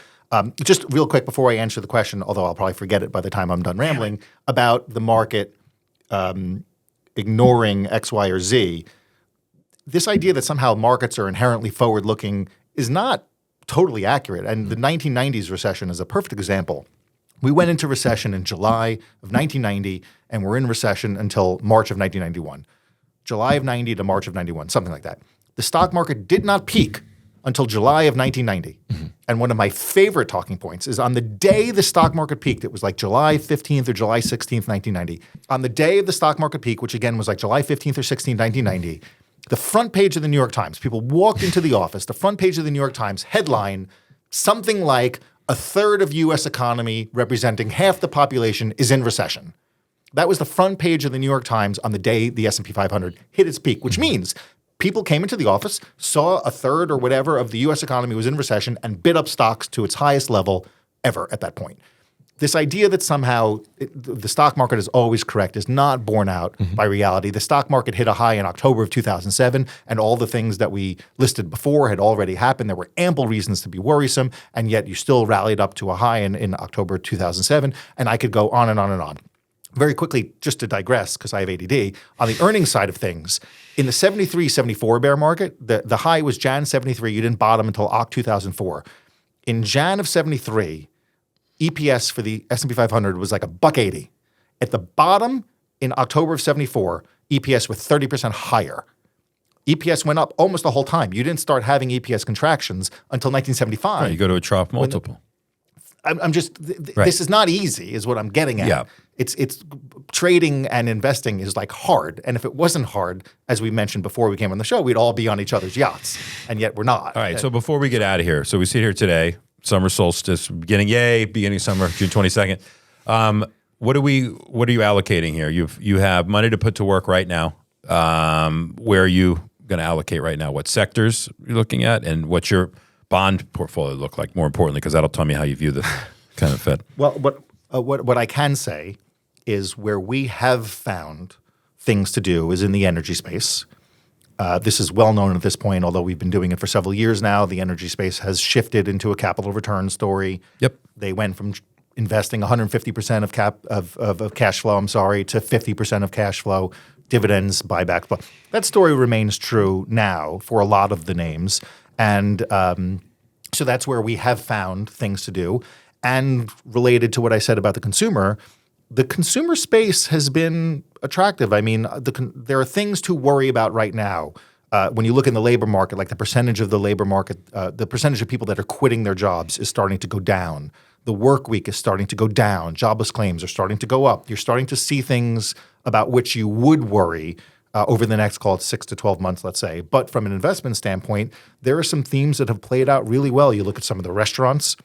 Just real quick before I answer the question, although I'll probably forget it by the time I'm done rambling, about the market ignoring X, Y, or Z. This idea that somehow markets are inherently forward-looking is not totally accurate, and the 1990s recession is a perfect example. We went into recession in July of 1990, and we're in recession until March of 1991. July of 90 to March of 91, something like that. The stock market did not peak until July of 1990. And one of my favorite talking points is on the day the stock market peaked, it was like July 15th or July 16th, 1990. On the day of the stock market peak, which again was like July 15th or 16th, 1990, the front page of the New York Times, people walked into the office, the front page of the New York Times, headline, something like a third of U.S. economy representing half the population is in recession. That was the front page of the New York Times on the day the S&P 500 hit its peak, which means people came into the office, saw a third or whatever of the U.S. economy was in recession, and bid up stocks to its highest level ever at that point. This idea that somehow the stock market is always correct is not borne out by reality. The stock market hit a high in October of 2007, and all the things that we listed before had already happened. There were ample reasons to be worrisome, and yet you still rallied up to a high in October 2007, and I could go on and on and on. Very quickly, just to digress, because I have ADD, on the earnings side of things, in the 73-74 bear market, the high was Jan 73. You didn't bottom until Oct 2004. In Jan of 73, EPS for the S&P 500 was like $1.80. At the bottom, in October of 74, EPS was 30% higher. EPS went up almost the whole time. You didn't start having EPS contractions until 1975. Right, you go to a trough multiple. I'm just this is not easy, is what I'm getting at. Yeah. It's trading and investing is like hard, and if it wasn't hard, as we mentioned before we came on the show, we'd all be on each other's yachts, and yet we're not. All right. So before we get out of here, so we sit here today, summer solstice, beginning of summer, June 22nd. What are you allocating here? You have money to put to work right now. Where are you going to allocate right now? What sectors you're looking at, and what's your bond portfolio look like, more importantly, because that'll tell me how you view the kind of Fed. Well, what I can say is where we have found things to do is in the energy space. This is well known at this point, although we've been doing it for several years now. The energy space has shifted into a capital return story. Yep. They went from investing 150% of cash flow, to 50% of cash flow, dividends, buybacks. That story remains true now for a lot of the names. And so that's where we have found things to do. And related to what I said about the consumer space has been attractive. I mean, there are things to worry about right now. When you look in the labor market, like the percentage of the labor market, the percentage of people that are quitting their jobs is starting to go down. The work week is starting to go down. Jobless claims are starting to go up. You're starting to see things about which you would worry over the next, call it 6 to 12 months, let's say. But from an investment standpoint, there are some themes that have played out really well. You look at some of the restaurants,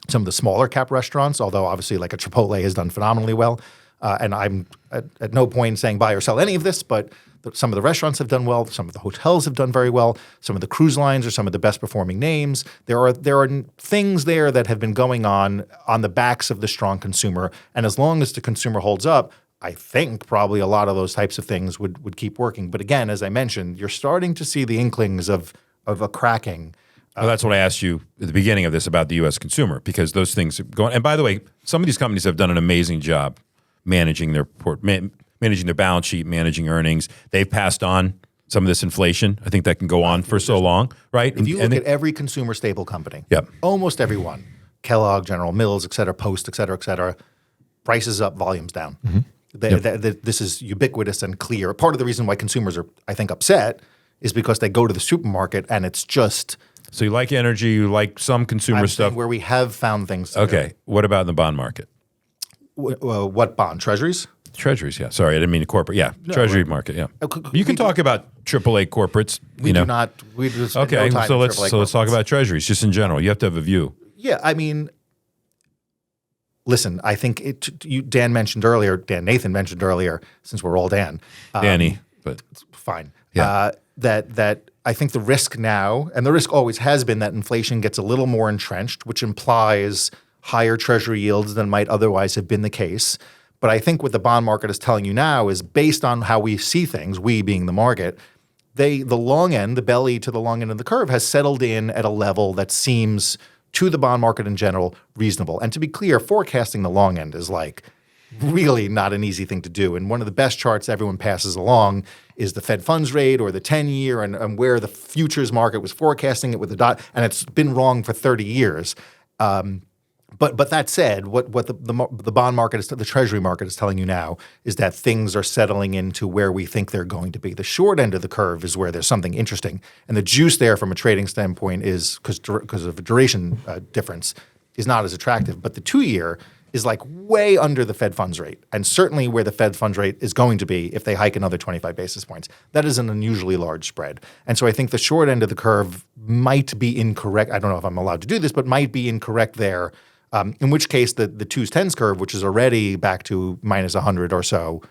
some of the smaller cap restaurants, although obviously like a Chipotle has done phenomenally well. And I'm at no point saying buy or sell any of this, but some of the restaurants have done well. Some of the hotels have done very well. Some of the cruise lines are some of the best performing names. There are things there that have been going on the backs of the strong consumer. And as long as the consumer holds up, I think probably a lot of those types of things would keep working. But again, as I mentioned, you're starting to see the inklings of a cracking. Well, that's what I asked you at the beginning of this about the U.S. consumer, because those things are going. And by the way, some of these companies have done an amazing job managing their balance sheet, managing earnings. They've passed on some of this inflation. I think that can go on for so long, right? If you look at every consumer staple company, yep. Almost everyone, Kellogg, General Mills, et cetera, Post, et cetera, prices up, volumes down. Mm-hmm. This is ubiquitous and clear. Part of the reason why consumers are, I think, upset is because they go to the supermarket and it's just So you like energy, you like some consumer stuff. where we have found things. To Okay. What about in the bond market? do. What bond? Treasuries? Treasuries, yeah. Sorry, I didn't mean corporate. Yeah, Treasury market, yeah. You can talk about AAA corporates. We do not. We just spend Okay, no time so in let's AAA talk corporates. about treasuries just in general. You have to have a view. Yeah, I mean, listen. I think Dan Nathan mentioned earlier. Since we're all Dan, Danny, but fine. Yeah. That I think the risk now, and the risk always has been, that inflation gets a little more entrenched, which implies higher treasury yields than might otherwise have been the case. But I think what the bond market is telling you now is, based on how we see things, we being the market, the long end, the belly to the long end of the curve, has settled in at a level that seems, to the bond market in general, reasonable. And to be clear, forecasting the long end is like really not an easy thing to do. And one of the best charts everyone passes along is the Fed funds rate or the 10-year and where the futures market was forecasting it with the dot. And it's been wrong for 30 years. But that said, what the bond market is, the treasury market is telling you now is that things are settling into where we think they're going to be. The short end of the curve is where there's something interesting. And the juice there from a trading standpoint is, because of a duration difference, is not as attractive. But the 2-year is like way under the Fed funds rate, and certainly where the Fed funds rate is going to be if they hike another 25 basis points. That is an unusually large spread. And so I think the short end of the curve might be incorrect. I don't know if I'm allowed to do this, but might be incorrect there. In which case the 2s-10s curve, which is already back to minus 100 or so,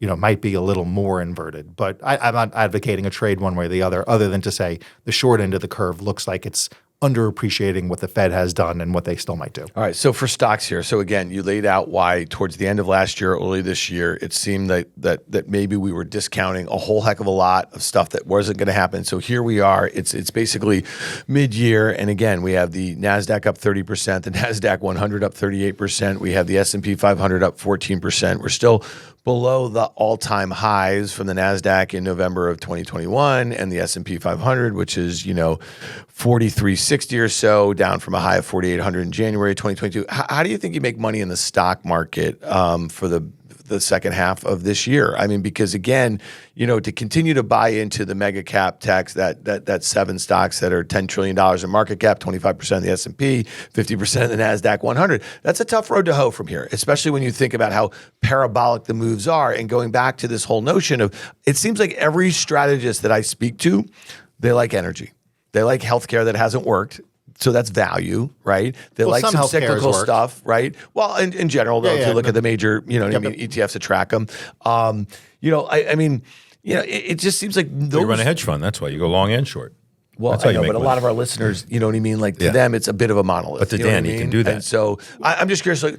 might be a little more inverted. But I'm not advocating a trade one way or the other than to say the short end of the curve looks like it's underappreciating what the Fed has done and what they still might do. All right, so for stocks here, so again, you laid out why towards the end of last year, early this year, it seemed that maybe we were discounting a whole heck of a lot of stuff that wasn't going to happen. So here we are. It's basically mid-year, and again, we have the Nasdaq up 30%, the Nasdaq 100 up 38%, we have the S&P 500 up 14%. We're still below the all-time highs from the Nasdaq in November of 2021 and the S&P 500, which is 4360 or so, down from a high of 4800 in January 2022. How do you think you make money in the stock market for the second half of this year? I mean, because again, to continue to buy into the mega cap techs, that 7 stocks that are $10 trillion in market cap, 25% of the S&P, 50% of the Nasdaq 100, that's a tough road to hoe from here, especially when you think about how parabolic the moves are. And going back to this whole notion of, it seems like every strategist that I speak to, they like energy. They like healthcare that hasn't worked. So that's value, right? They like some cyclical stuff, right? Well, in general, though, if you look at the major, ETFs that track them, it just seems like those. You run a hedge fund. That's why you go long and short. Well, I know, but a lot of our listeners, you know what I mean? Like to them, it's a bit of a monolith. But to Dan, you can do that. And so I'm just curious, like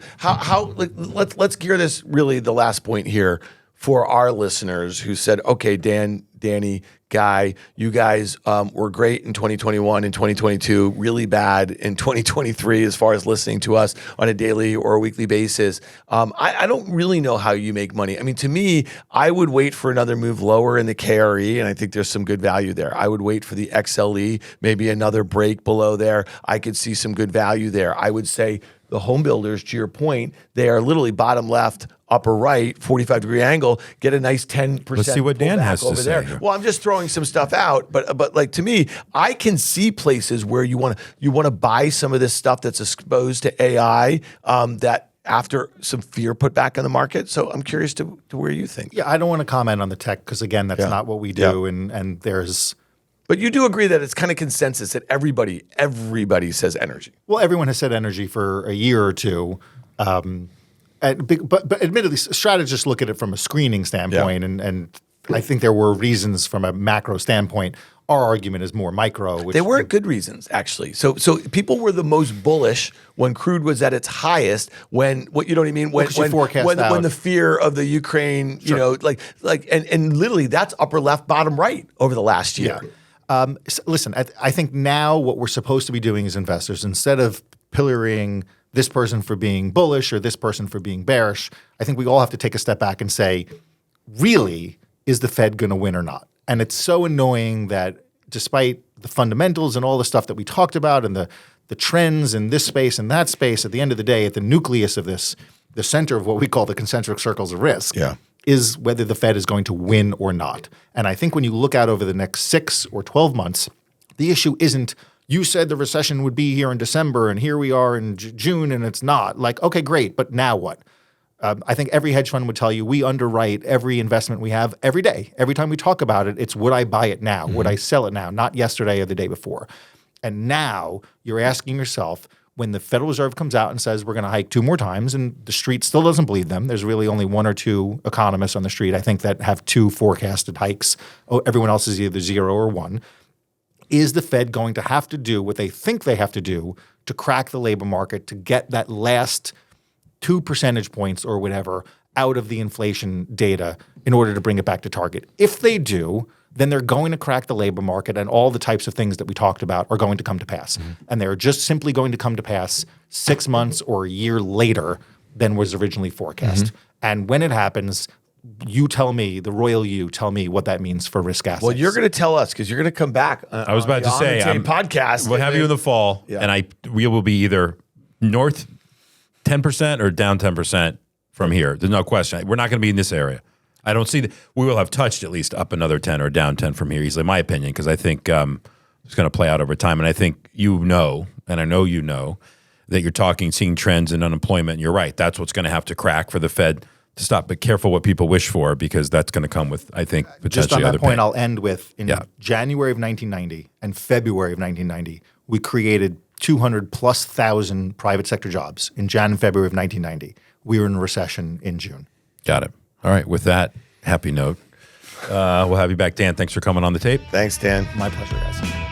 let's gear this really the last point here for our listeners who said, okay, Danny, Guy, you guys were great in 2021 and 2022, really bad in 2023 as far as listening to us on a daily or a weekly basis. I don't really know how you make money. I mean, to me, I would wait for another move lower in the KRE, and I think there's some good value there. I would wait for the XLE, maybe another break below there. I could see some good value there. I would say the home builders, to your point, they are literally bottom left, upper right, 45-degree angle, get a nice 10%. Let's see what Dan has to say there. here. Well, I'm just throwing some stuff out, but like to me, I can see places where you want to buy some of this stuff that's exposed to AI that after some fear put back in the market. So I'm curious to where you think. Yeah, I don't want to comment on the tech because again, that's not what we do, and there's. But you do agree that it's kind of consensus that everybody says energy. Well, everyone has said energy for a year or two. But admittedly, strategists look at it from a screening standpoint, and I think there were reasons from a macro standpoint. Our argument is more micro. They weren't good reasons, actually. So people were the most bullish when crude was at its highest. When the fear of the Ukraine, and literally that's upper left, bottom right over the last year. Yeah. Listen, I think now what we're supposed to be doing as investors, instead of pillorying this person for being bullish or this person for being bearish, I think we all have to take a step back and say, really, is the Fed going to win or not? And it's so annoying that despite the fundamentals and all the stuff that we talked about and the trends in this space and that space, at the end of the day, at the nucleus of this the center of what we call the concentric circles of risk, Yeah. is whether the Fed is going to win or not. And I think when you look out over the next 6 or 12 months, the issue isn't you said the recession would be here in December and here we are in June and it's not. Like, okay, great, but now what? I think every hedge fund would tell you we underwrite every investment we have every day. Every time we talk about it, it's would I buy it now? Would I sell it now? Not yesterday or the day before. And now you're asking yourself, when the Federal Reserve comes out and says we're going to hike 2 more times and the street still doesn't believe them, there's really only 1 or 2 economists on the street, I think, that have 2 forecasted hikes. Everyone else is either 0 or 1. Is the Fed going to have to do what they think they have to do to crack the labor market to get that last 2 percentage points or whatever out of the inflation data in order to bring it back to target? If they do, then they're going to crack the labor market and all the types of things that we talked about are going to come to pass. And they're just simply going to come to pass 6 months or a year later than was originally forecast. And when it happens, you tell me, the royal you tell me what that means for risk assets. Well, you're going to tell us because you're going to come back. I was about to say, podcast. We'll have you in the fall, and we will be either north 10% or down 10% from here. There's no question. We're not going to be in this area. I don't see that. We will have touched at least up another 10 or down 10 from here easily, in my opinion, because I think it's going to play out over time. And I think and I know you know, that you're seeing trends in unemployment. And you're right. That's what's going to have to crack for the Fed to stop. But careful what people wish for, because that's going to come with, I think, potentially just on other that point, pain. I'll end with January of 1990 and February of 1990, we created 200,000+ private sector jobs in Jan and February of 1990. We were in a recession in June. Got it. All right. With that happy note, we'll have you back, Dan. Thanks for coming on the tape. Thanks, Dan. My pleasure, guys.